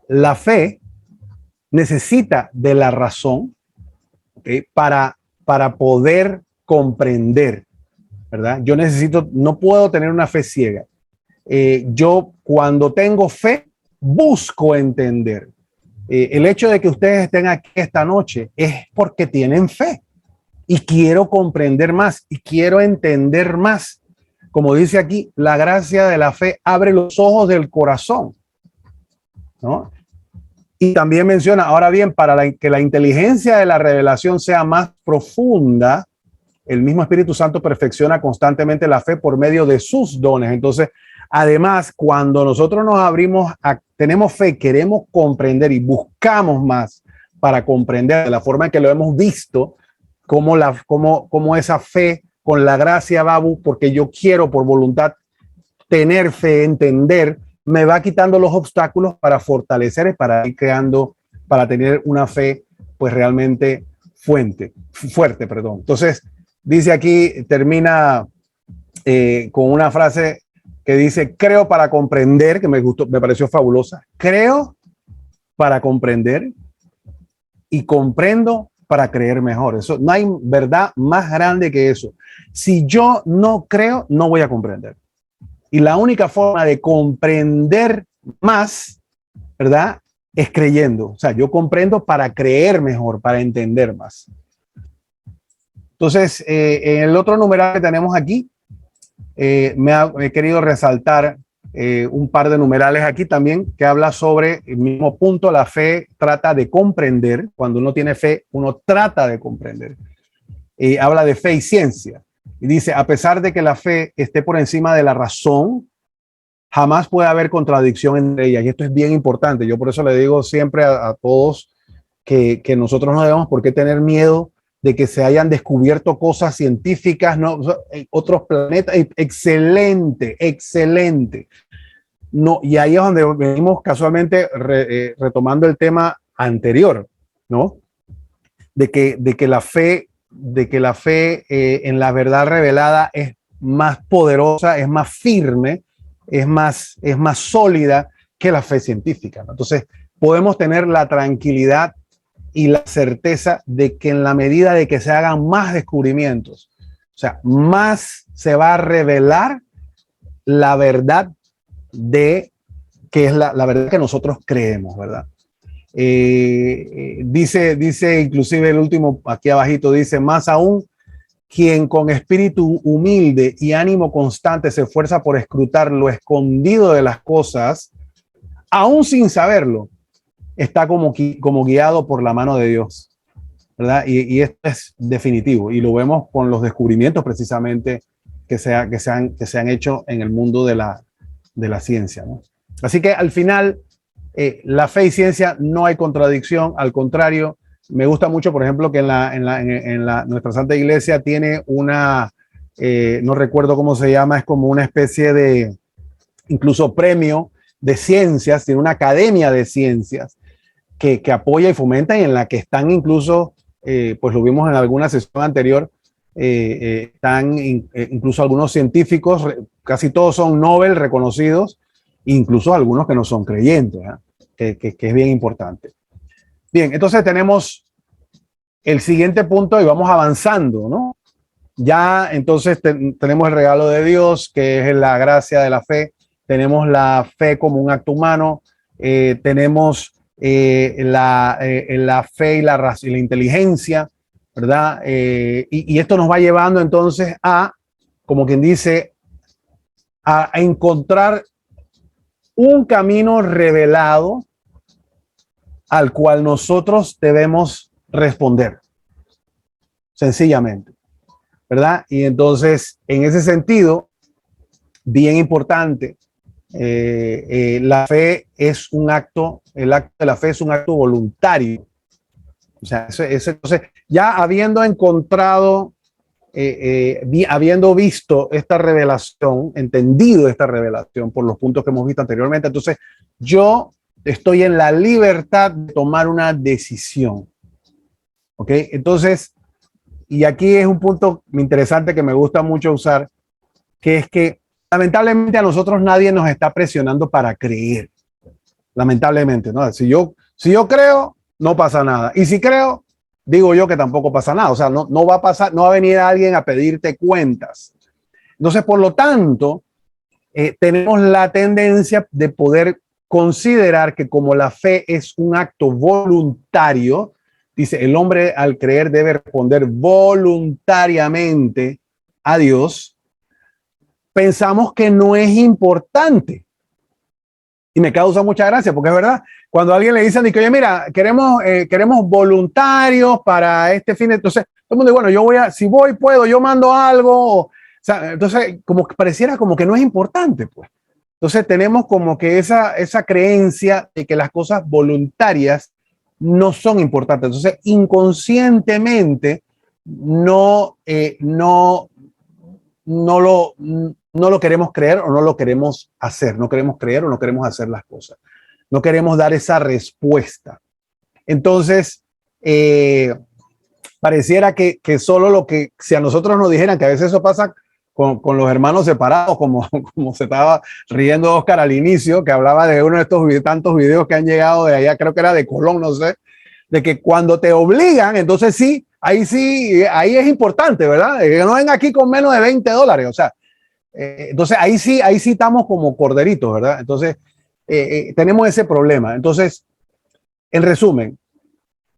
la fe necesita de la razón, ¿okay?, para poder comprender, ¿verdad? No puedo tener una fe ciega. Yo cuando tengo fe, busco entender. El hecho de que ustedes estén aquí esta noche es porque tienen fe y quiero comprender más y quiero entender más. Como dice aquí, la gracia de la fe abre los ojos del corazón, ¿no? Y también menciona, ahora bien, para que la inteligencia de la revelación sea más profunda, el mismo Espíritu Santo perfecciona constantemente la fe por medio de sus dones. Entonces, además, cuando nosotros nos abrimos, tenemos fe, queremos comprender y buscamos más para comprender de la forma en que lo hemos visto, cómo esa fe con la gracia va, porque yo quiero por voluntad tener fe, entender, me va quitando los obstáculos para fortalecer y para ir creando para tener una fe pues realmente fuerte, perdón. Entonces, dice aquí, termina con una frase que dice, creo para comprender, que me gustó, me pareció fabulosa. Creo para comprender y comprendo para creer mejor. Eso, no hay verdad más grande que eso. Si yo no creo, no voy a comprender. Y la única forma de comprender más, ¿verdad? Es creyendo. O sea, yo comprendo para creer mejor, para entender más. Entonces, en el otro numeral que tenemos aquí, he querido resaltar un par de numerales aquí también que habla sobre el mismo punto. La fe trata de comprender. Cuando uno tiene fe, uno trata de comprender. Habla de fe y ciencia. Y dice, a pesar de que la fe esté por encima de la razón, jamás puede haber contradicción entre ellas. Y esto es bien importante. Yo por eso le digo siempre a todos que nosotros no debemos por qué tener miedo de que se hayan descubierto cosas científicas, ¿no? Otros planetas. Excelente, excelente. No, y ahí es donde venimos casualmente retomando el tema anterior, ¿no? De que la fe en la verdad revelada es más poderosa, es más firme, es más sólida que la fe científica, ¿no? Entonces, podemos tener la tranquilidad y la certeza de que en la medida de que se hagan más descubrimientos, o sea, más se va a revelar la verdad de que es la verdad que nosotros creemos, ¿verdad? Dice inclusive el último, aquí abajito, dice, más aún, quien con espíritu humilde y ánimo constante se esfuerza por escrutar lo escondido de las cosas, aún sin saberlo, está como guiado por la mano de Dios, ¿verdad? Y esto es definitivo, y lo vemos con los descubrimientos precisamente que se han hecho en el mundo de la ciencia, ¿no? Así que al final, la fe y ciencia no hay contradicción, al contrario. Me gusta mucho, por ejemplo, que nuestra Santa Iglesia tiene una, no recuerdo cómo se llama, es como una especie de, incluso premio de ciencias, tiene una academia de ciencias que apoya y fomenta y en la que están incluso, pues lo vimos en alguna sesión anterior, están incluso algunos científicos, casi todos son Nobel reconocidos, incluso algunos que no son creyentes, ¿eh? que es bien importante. Bien, entonces tenemos el siguiente punto y vamos avanzando, ¿no? Ya entonces tenemos el regalo de Dios, que es la gracia de la fe. Tenemos la fe como un acto humano. Tenemos la fe y la inteligencia, ¿verdad? Y esto nos va llevando entonces a, como quien dice, a encontrar un camino revelado al cual nosotros debemos responder, sencillamente, ¿verdad? Y entonces, en ese sentido, bien importante, la fe es un acto, el acto de la fe es un acto voluntario. O sea, entonces, ya habiendo encontrado, habiendo visto esta revelación, entendido esta revelación por los puntos que hemos visto anteriormente, entonces yo estoy en la libertad de tomar una decisión. ¿Ok? Entonces, y aquí es un punto interesante que me gusta mucho usar, que es que lamentablemente a nosotros nadie nos está presionando para creer. Lamentablemente, ¿no? Si yo creo, no pasa nada. Y si creo, digo yo que tampoco pasa nada. O sea, no va a pasar, no va a venir alguien a pedirte cuentas. Entonces, por lo tanto, tenemos la tendencia de poder considerar que como la fe es un acto voluntario, dice, el hombre al creer debe responder voluntariamente a Dios, pensamos que no es importante. Y me causa mucha gracia, porque es verdad, cuando a alguien le dicen que, oye, mira, queremos voluntarios para este fin, entonces todo el mundo dice, bueno, si voy, puedo, yo mando algo. O sea, entonces, como que pareciera como que no es importante, pues. Entonces tenemos como que esa creencia de que las cosas voluntarias no son importantes. Entonces, inconscientemente no lo queremos creer o no lo queremos hacer. No queremos creer o no queremos hacer las cosas. No queremos dar esa respuesta. Entonces, pareciera que solo lo que, si a nosotros nos dijeran que a veces eso pasa con los hermanos separados, como se estaba riendo Oscar al inicio, que hablaba de uno de estos tantos videos que han llegado de allá, creo que era de Colón, no sé, de que cuando te obligan, entonces sí, ahí es importante, ¿verdad? Que no vengan aquí con menos de $20, o sea, entonces ahí sí estamos como corderitos, ¿verdad? Entonces, tenemos ese problema. Entonces, en resumen,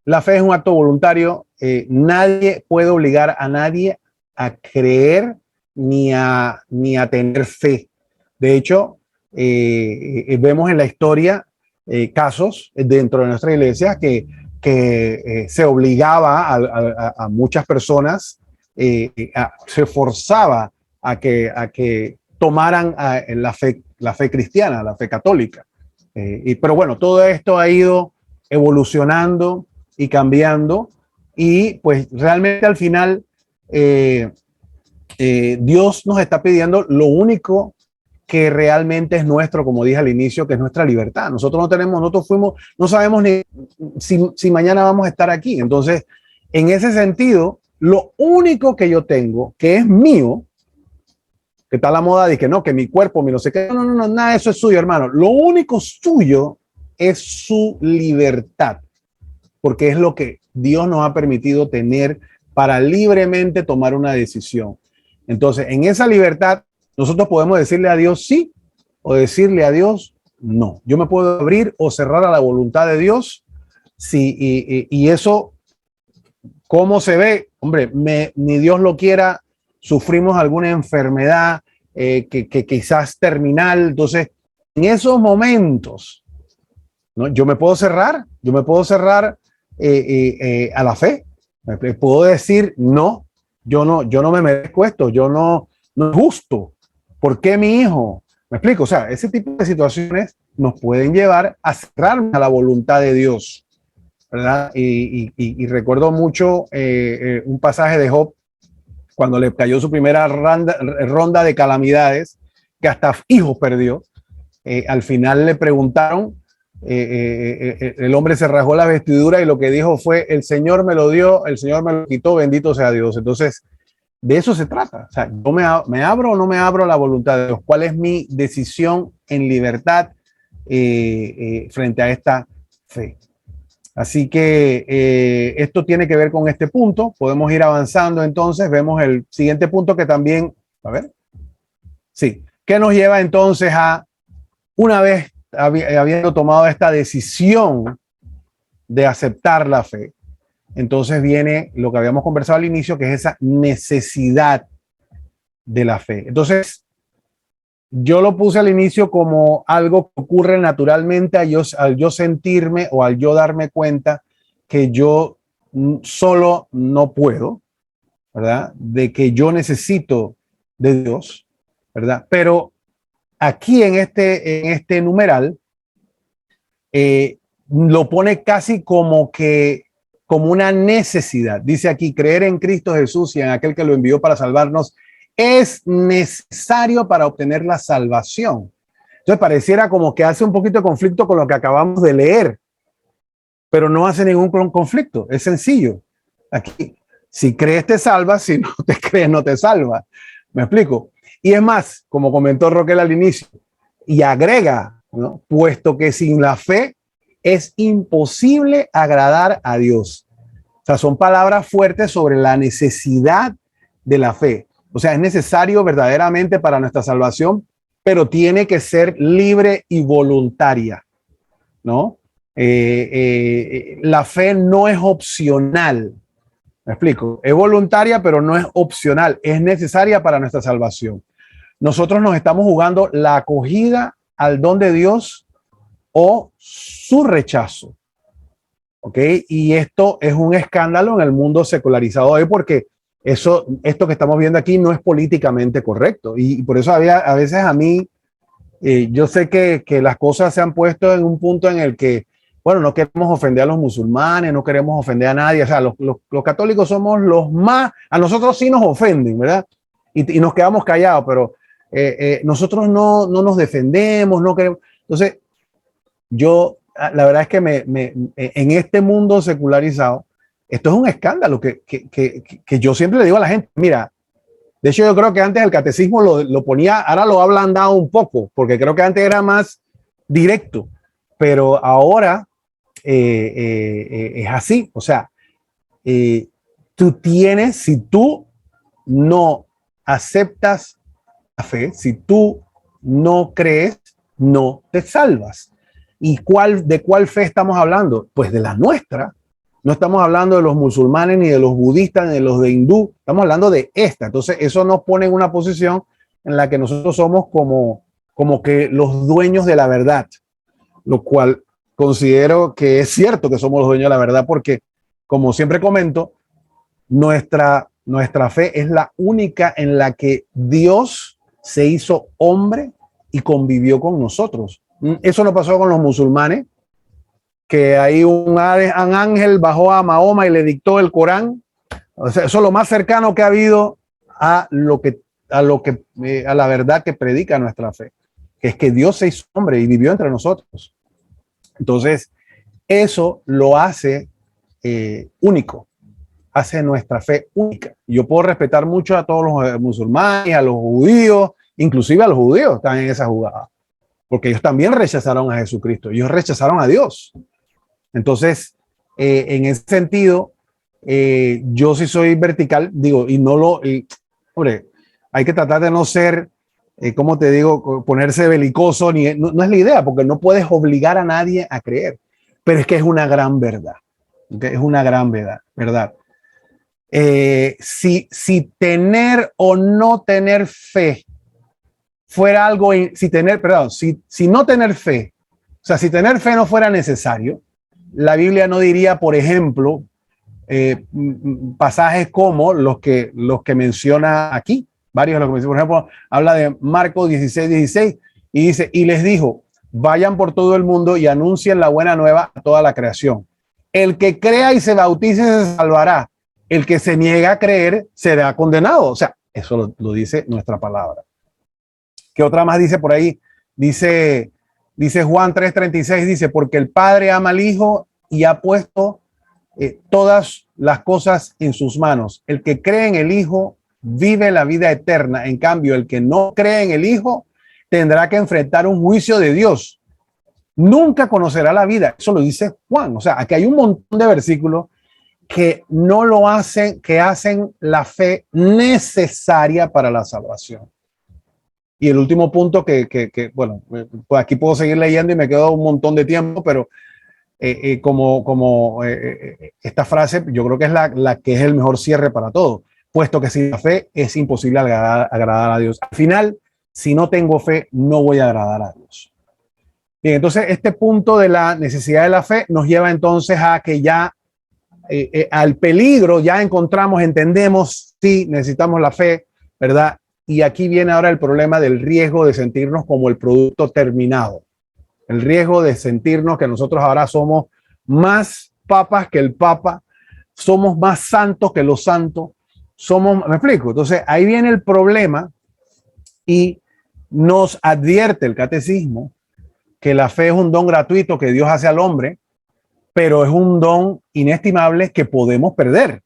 la fe es un acto voluntario. Nadie puede obligar a nadie a creer ni a tener fe. De hecho, vemos en la historia casos dentro de nuestra iglesia que se obligaba a muchas personas, se forzaba a que tomaran la fe cristiana, la fe católica. Pero bueno, todo esto ha ido evolucionando y cambiando, y pues realmente al final Dios nos está pidiendo lo único que realmente es nuestro, como dije al inicio, que es nuestra libertad. Nosotros no sabemos ni si mañana vamos a estar aquí. Entonces, en ese sentido, lo único que yo tengo, que es mío, que está la moda de que no, que mi cuerpo, mi no sé qué, no, nada de eso es suyo, hermano. Lo único suyo es su libertad, porque es lo que Dios nos ha permitido tener para libremente tomar una decisión. Entonces, en esa libertad, nosotros podemos decirle a Dios sí o decirle a Dios no. Yo me puedo abrir o cerrar a la voluntad de Dios. Sí, y eso, ¿cómo se ve? Hombre, ni Dios lo quiera, sufrimos alguna enfermedad que quizás terminal. Entonces, en esos momentos, ¿no? Yo me puedo cerrar a la fe. Me puedo decir no, yo no me merezco esto, no es justo. ¿Por qué mi hijo? ¿Me explico? O sea, ese tipo de situaciones nos pueden llevar a cerrarnos a la voluntad de Dios, ¿verdad? Y recuerdo mucho un pasaje de Job cuando le cayó su primera ronda de calamidades, que hasta hijos perdió. Al final le preguntaron, el hombre se rasgó la vestidura y lo que dijo fue: el Señor me lo dio, el Señor me lo quitó, bendito sea Dios. Entonces, de eso se trata. O sea, yo me abro o no me abro a la voluntad de Dios. ¿Cuál es mi decisión en libertad frente a esta fe? Así que esto tiene que ver con este punto. Podemos ir avanzando entonces. Vemos el siguiente punto que también, a ver, sí, que nos lleva entonces a, una vez habiendo tomado esta decisión de aceptar la fe, entonces viene lo que habíamos conversado al inicio, que es esa necesidad de la fe. Entonces, yo lo puse al inicio como algo que ocurre naturalmente al yo sentirme o al yo darme cuenta que yo solo no puedo, ¿verdad? De que yo necesito de Dios, ¿verdad? Pero aquí en este numeral lo pone casi como una necesidad. Dice aquí: creer en Cristo Jesús y en aquel que lo envió para salvarnos es necesario para obtener la salvación. Entonces pareciera como que hace un poquito de conflicto con lo que acabamos de leer, pero no hace ningún conflicto. Es sencillo. Aquí, si crees te salvas, si no te crees no te salva. ¿Me explico? Y es más, como comentó Roquel al inicio, y agrega, ¿no? Puesto que sin la fe es imposible agradar a Dios. O sea, son palabras fuertes sobre la necesidad de la fe. O sea, es necesario verdaderamente para nuestra salvación, pero tiene que ser libre y voluntaria, ¿no? La fe no es opcional. ¿Me explico? Es voluntaria, pero no es opcional. Es necesaria para nuestra salvación. Nosotros nos estamos jugando la acogida al don de Dios o su rechazo. ¿Ok? Y esto es un escándalo en el mundo secularizado hoy, porque esto que estamos viendo aquí no es políticamente correcto. Y por eso a veces a mí, yo sé que las cosas se han puesto en un punto en el que, bueno, no queremos ofender a los musulmanes, no queremos ofender a nadie. O sea, los católicos somos los más, a nosotros sí nos ofenden, ¿verdad? Y nos quedamos callados, pero nosotros no nos defendemos, no queremos. Entonces, yo la verdad es que en este mundo secularizado, esto es un escándalo que yo siempre le digo a la gente, mira, de hecho yo creo que antes el catecismo lo ponía, ahora lo ha ablandado un poco, porque creo que antes era más directo, pero ahora es así, o sea, tú tienes, si tú no aceptas la fe, si tú no crees, no te salvas. ¿Y de cuál fe estamos hablando? Pues de la nuestra. No estamos hablando de los musulmanes, ni de los budistas, ni de los de hindú. Estamos hablando de esta. Entonces, eso nos pone en una posición en la que nosotros somos como que los dueños de la verdad, lo cual considero que es cierto que somos los dueños de la verdad, porque, como siempre comento, nuestra fe es la única en la que Dios se hizo hombre y convivió con nosotros. Eso no pasó con los musulmanes, que ahí un ángel bajó a Mahoma y le dictó el Corán. O sea, eso es lo más cercano que ha habido a la verdad que predica nuestra fe, que es que Dios se hizo hombre y vivió entre nosotros. Entonces, eso lo hace único, hace nuestra fe única. Yo puedo respetar mucho a todos los musulmanes, a los judíos, inclusive a los judíos están en esa jugada, porque ellos también rechazaron a Jesucristo, ellos rechazaron a Dios. Entonces, en ese sentido, yo sí soy vertical, digo, y no lo, hombre, hay que tratar de no ser, como te digo, ponerse belicoso, no es la idea, porque no puedes obligar a nadie a creer, pero es que es una gran verdad, ¿okay? Es una gran verdad. Si tener o no tener fe fuera algo, si no tener fe, o sea, si tener fe no fuera necesario, la Biblia no diría, por ejemplo, pasajes como los que menciona aquí, varios de los que menciona, por ejemplo, habla de Marcos 16 y dice, y les dijo, vayan por todo el mundo y anuncien la buena nueva a toda la creación. El que crea y se bautice se salvará. El que se niega a creer será condenado. O sea, eso lo dice nuestra palabra. ¿Qué otra más dice por ahí? Dice Juan 3:36, dice, porque el Padre ama al Hijo y ha puesto todas las cosas en sus manos. El que cree en el Hijo vive la vida eterna. En cambio, el que no cree en el Hijo tendrá que enfrentar un juicio de Dios. Nunca conocerá la vida. Eso lo dice Juan. O sea, aquí hay un montón de versículos que no lo hacen, que hacen la fe necesaria para la salvación. Y el último punto bueno, pues aquí puedo seguir leyendo y me quedo un montón de tiempo, pero esta frase yo creo que es la que es el mejor cierre para todo, puesto que sin la fe es imposible agradar a Dios. Al final, si no tengo fe, no voy a agradar a Dios. Bien, entonces este punto de la necesidad de la fe nos lleva entonces a que ya al peligro ya entendemos, sí, necesitamos la fe, ¿verdad? Y aquí viene ahora el problema del riesgo de sentirnos como el producto terminado. El riesgo de sentirnos que nosotros ahora somos más papas que el papa, somos más santos que los santos, ¿me explico? Entonces ahí viene el problema y nos advierte el catecismo que la fe es un don gratuito que Dios hace al hombre, pero es un don inestimable que podemos perder.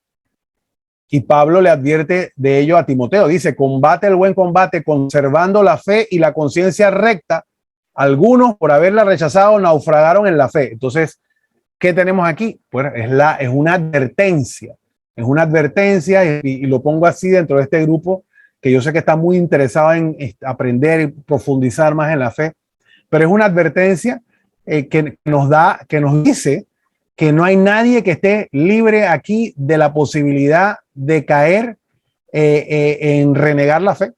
Y Pablo le advierte de ello a Timoteo. Dice, combate el buen combate conservando la fe y la conciencia recta. Algunos, por haberla rechazado, naufragaron en la fe. Entonces, ¿qué tenemos aquí? Pues es una advertencia. Es una advertencia y lo pongo así dentro de este grupo que yo sé que está muy interesado en aprender y profundizar más en la fe. Pero es una advertencia que nos dice que no hay nadie que esté libre aquí de la posibilidad de caer en renegar la fe,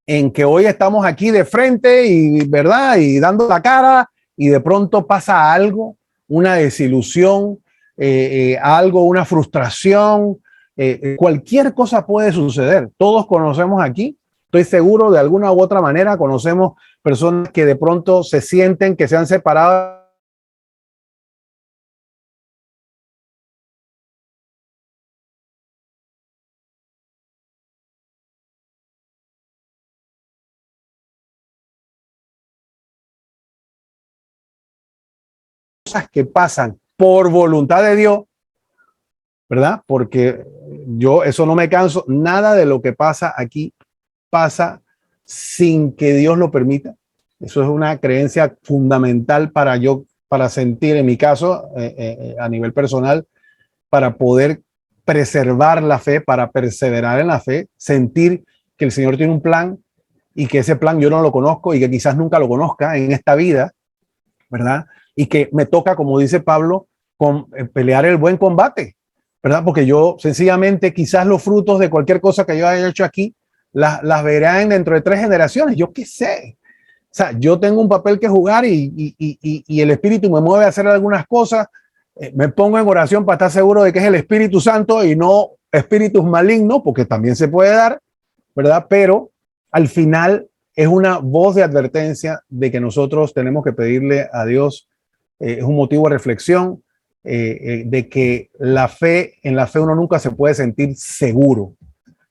en que hoy estamos aquí de frente y verdad y dando la cara y de pronto pasa algo, una desilusión, algo, una frustración, cualquier cosa puede suceder. Todos conocemos aquí, estoy seguro de alguna u otra manera, conocemos personas que de pronto se sienten que se han separado cosas que pasan por voluntad de Dios, ¿verdad? Porque yo eso no me canso, nada de lo que pasa aquí pasa sin que Dios lo permita. Eso es una creencia fundamental para sentir, en mi caso, a nivel personal, para poder preservar la fe, para perseverar en la fe, sentir que el Señor tiene un plan y que ese plan yo no lo conozco y que quizás nunca lo conozca en esta vida, ¿verdad? Y que me toca, como dice Pablo, pelear el buen combate, ¿verdad? Porque yo sencillamente quizás los frutos de cualquier cosa que yo haya hecho aquí las verán dentro de 3 generaciones, yo qué sé. O sea, yo tengo un papel que jugar y el Espíritu me mueve a hacer algunas cosas. Me pongo en oración para estar seguro de que es el Espíritu Santo y no espíritus malignos, porque también se puede dar, ¿verdad? Pero al final es una voz de advertencia de que nosotros tenemos que pedirle a Dios, es un motivo de reflexión, de que en la fe uno nunca se puede sentir seguro.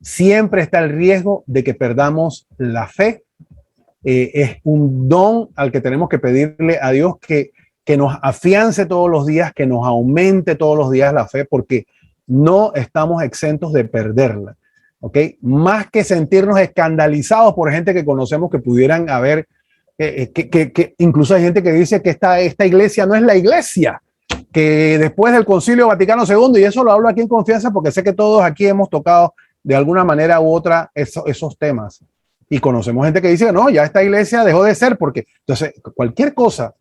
Siempre está el riesgo de que perdamos la fe. Es un don al que tenemos que pedirle a Dios que nos afiance todos los días, que nos aumente todos los días la fe, porque no estamos exentos de perderla. ¿Ok? Más que sentirnos escandalizados por gente que conocemos que pudieran haber, que incluso hay gente que dice que esta iglesia no es la iglesia, que después del Concilio Vaticano II, y eso lo hablo aquí en confianza porque sé que todos aquí hemos tocado de alguna manera u otra esos temas. Y conocemos gente que dice que no, ya esta iglesia dejó de ser, porque entonces cualquier cosa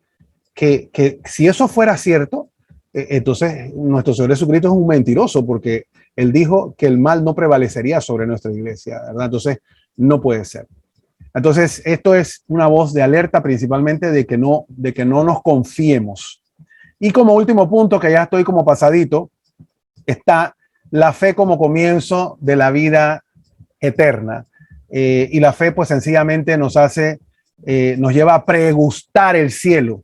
que si eso fuera cierto, entonces nuestro Señor Jesucristo es un mentiroso, porque Él dijo que el mal no prevalecería sobre nuestra iglesia, ¿verdad? Entonces no puede ser. Entonces esto es una voz de alerta principalmente de que no nos confiemos. Y como último punto, que ya estoy como pasadito, está la fe como comienzo de la vida eterna. Y la fe pues sencillamente nos lleva a pregustar el cielo.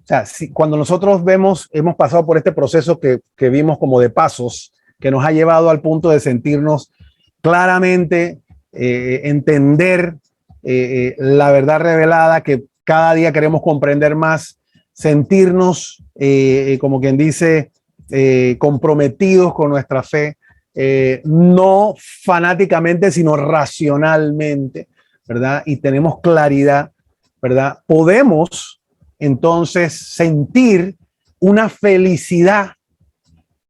O sea, cuando nosotros hemos pasado por este proceso que vimos como de pasos, que nos ha llevado al punto de sentirnos claramente, entender la verdad revelada, que cada día queremos comprender más, sentirnos, como quien dice, comprometidos con nuestra fe, no fanáticamente, sino racionalmente, ¿verdad? Y tenemos claridad, ¿verdad? Podemos entonces sentir una felicidad,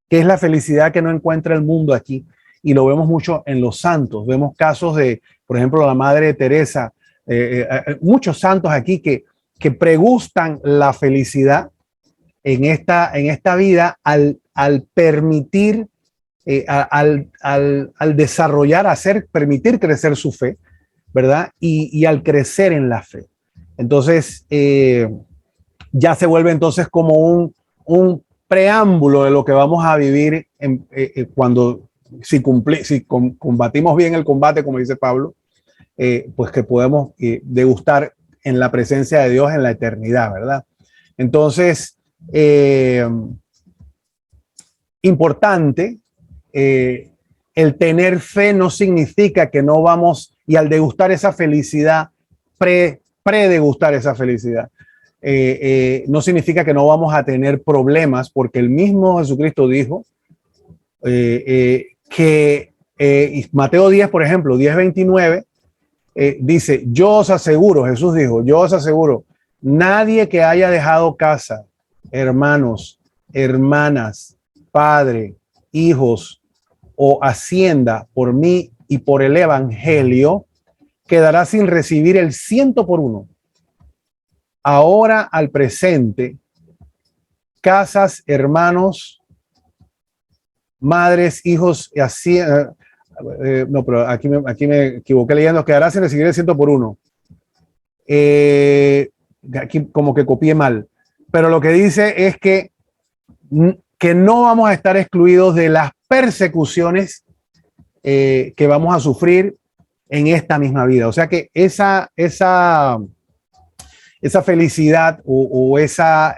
que es la felicidad que no encuentra el mundo aquí. Y lo vemos mucho en los santos. Vemos casos de, por ejemplo, la Madre Teresa, muchos santos aquí que pregustan la felicidad en esta vida al permitir, al desarrollar, permitir crecer su fe, ¿verdad? Y al crecer en la fe. Entonces, ya se vuelve entonces como un preámbulo de lo que vamos a vivir si combatimos bien el combate, como dice Pablo, pues que podemos degustar en la presencia de Dios en la eternidad, ¿verdad? Entonces, importante, el tener fe no significa que no vamos, y al degustar esa felicidad, predegustar esa felicidad, no significa que no vamos a tener problemas, porque el mismo Jesucristo dijo que Mateo 10, por ejemplo, 10:29, dice, yo os aseguro, Jesús dijo, yo os aseguro, nadie que haya dejado casa, hermanos, hermanas, padre, hijos o hacienda por mí y por el evangelio, quedará sin recibir el 100 por uno. Ahora al presente, casas, hermanos, madres, hijos y así. No, pero aquí me equivoqué leyendo, quedará sin recibir el 100 por uno. Aquí como que copié mal. Pero lo que dice es que no vamos a estar excluidos de las persecuciones que vamos a sufrir en esta misma vida. O sea que esa felicidad o esa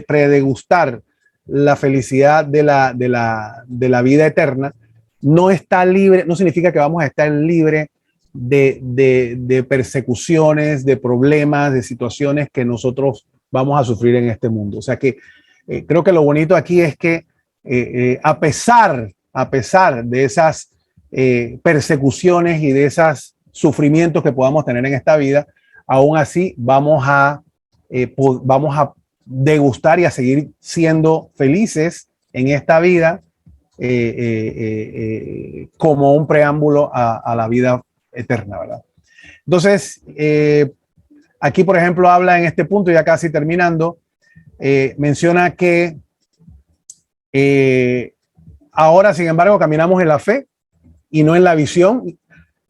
predegustar la felicidad de la vida eterna no está libre, no significa que vamos a estar libre de persecuciones, de problemas, de situaciones que nosotros vamos a sufrir en este mundo. O sea que creo que lo bonito aquí es que a pesar de esas persecuciones y de esos sufrimientos que podamos tener en esta vida, aún así vamos a degustar y a seguir siendo felices en esta vida como un preámbulo a la vida eterna, ¿verdad? Entonces, aquí, por ejemplo, habla en este punto, ya casi terminando, menciona que ahora, sin embargo, caminamos en la fe y no en la visión,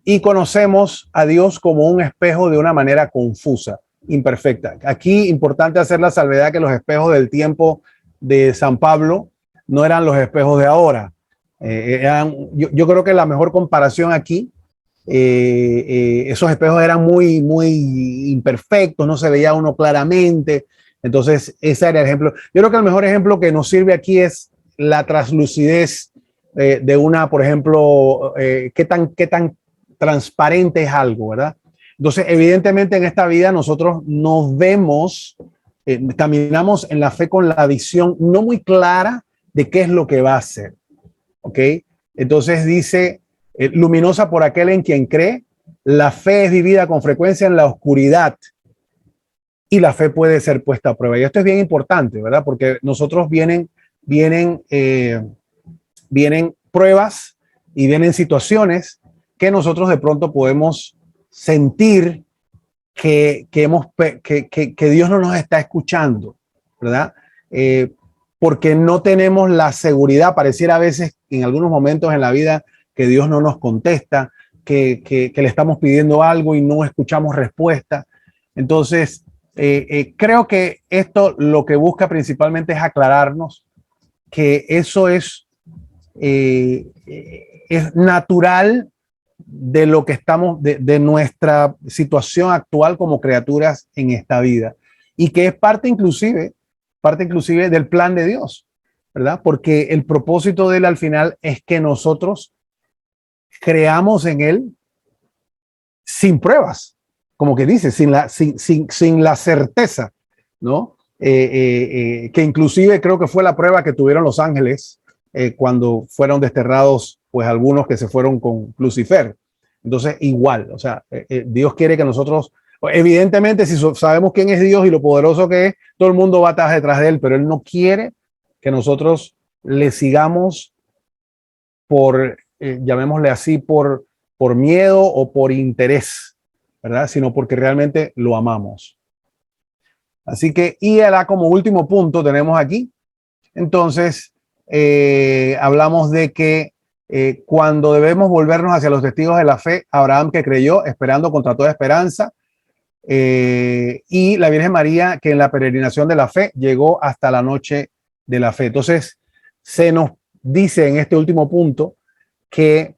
y conocemos a Dios como un espejo de una manera confusa, imperfecta. Aquí, importante hacer la salvedad que los espejos del tiempo de San Pablo no eran los espejos de ahora. Yo creo que la mejor comparación aquí, esos espejos eran muy, muy imperfectos, no se veía uno claramente. Entonces, ese era el ejemplo. Yo creo que el mejor ejemplo que nos sirve aquí es la translucidez de una, por ejemplo, qué tan transparente es algo, ¿verdad? Entonces, evidentemente en esta vida nosotros nos vemos, caminamos en la fe con la visión no muy clara de qué es lo que va a hacer, ¿ok? Entonces dice, luminosa por aquel en quien cree, la fe es vivida con frecuencia en la oscuridad y la fe puede ser puesta a prueba. Y esto es bien importante, ¿verdad? Porque nosotros vienen pruebas y vienen situaciones que nosotros de pronto podemos sentir que Dios no nos está escuchando, ¿verdad? Porque no tenemos la seguridad, pareciera a veces en algunos momentos en la vida que Dios no nos contesta, que le estamos pidiendo algo y no escuchamos respuesta. Entonces, creo que esto lo que busca principalmente es aclararnos que eso es natural de lo que estamos, de nuestra situación actual como criaturas en esta vida, y que es parte inclusive del plan de Dios, ¿verdad? Porque el propósito de él al final es que nosotros creamos en él sin pruebas, como que dice, sin la certeza, ¿no? Que inclusive creo que fue la prueba que tuvieron los ángeles cuando fueron desterrados, pues algunos que se fueron con Lucifer. Entonces, igual, o sea, Dios quiere que nosotros, evidentemente, si sabemos quién es Dios y lo poderoso que es, todo el mundo va detrás de él, pero él no quiere que nosotros le sigamos por, llamémosle así, por miedo o por interés, ¿verdad? Sino porque realmente lo amamos. Así que, y como último punto tenemos aquí, entonces, hablamos de que cuando debemos volvernos hacia los testigos de la fe, Abraham que creyó, esperando contra toda esperanza, y la Virgen María que en la peregrinación de la fe llegó hasta la noche de la fe. Entonces, se nos dice en este último punto que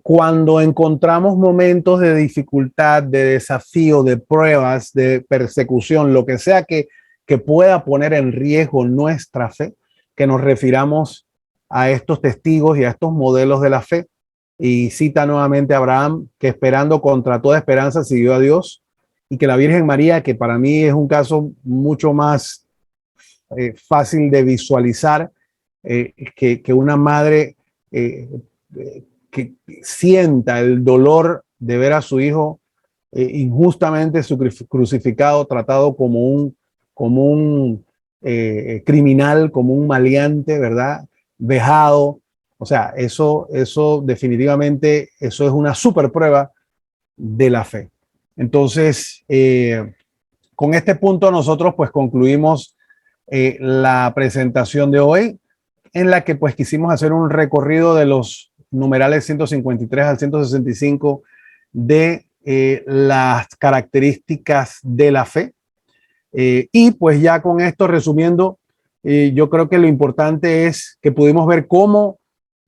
cuando encontramos momentos de dificultad, de desafío, de pruebas, de persecución, lo que sea que pueda poner en riesgo nuestra fe, que nos refiramos a estos testigos y a estos modelos de la fe. Y cita nuevamente a Abraham, que esperando contra toda esperanza siguió a Dios, y que la Virgen María, que para mí es un caso mucho más fácil de visualizar, que una madre que sienta el dolor de ver a su hijo injustamente crucificado, tratado como un criminal, como un maleante, ¿verdad? Vejado. O sea, eso definitivamente, eso es una super prueba de la fe. Entonces, con este punto nosotros pues concluimos la presentación de hoy, en la que pues quisimos hacer un recorrido de los numerales 153 al 165 de las características de la fe. Y pues ya con esto resumiendo, yo creo que lo importante es que pudimos ver cómo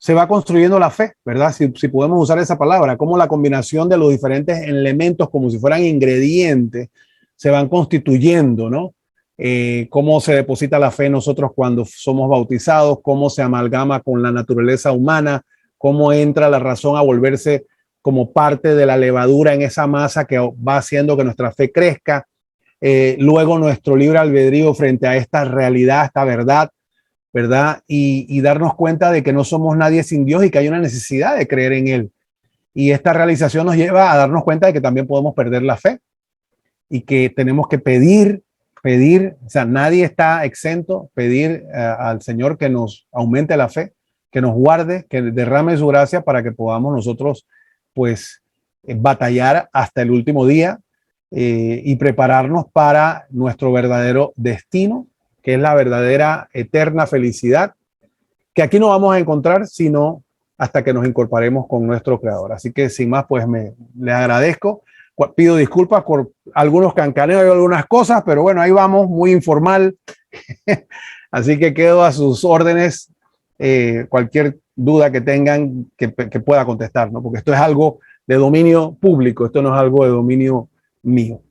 se va construyendo la fe, ¿verdad? Si podemos usar esa palabra, cómo la combinación de los diferentes elementos, como si fueran ingredientes, se van constituyendo, ¿no? Cómo se deposita la fe en nosotros cuando somos bautizados, cómo se amalgama con la naturaleza humana, cómo entra la razón a volverse como parte de la levadura en esa masa que va haciendo que nuestra fe crezca, luego nuestro libre albedrío frente a esta realidad, esta verdad, ¿verdad? Y darnos cuenta de que no somos nadie sin Dios y que hay una necesidad de creer en Él. Y esta realización nos lleva a darnos cuenta de que también podemos perder la fe y que tenemos que pedir, o sea, nadie está exento, pedir al Señor que nos aumente la fe, que nos guarde, que derrame su gracia para que podamos nosotros, pues, batallar hasta el último día y prepararnos para nuestro verdadero destino, que es la verdadera eterna felicidad, que aquí no vamos a encontrar sino hasta que nos incorporemos con nuestro Creador. Así que sin más, pues le agradezco. Pido disculpas por algunos cancaneos y algunas cosas, pero bueno, ahí vamos, muy informal. Así que quedo a sus órdenes. Cualquier duda que tengan que pueda contestar, ¿no? Porque esto es algo de dominio público, esto no es algo de dominio mío.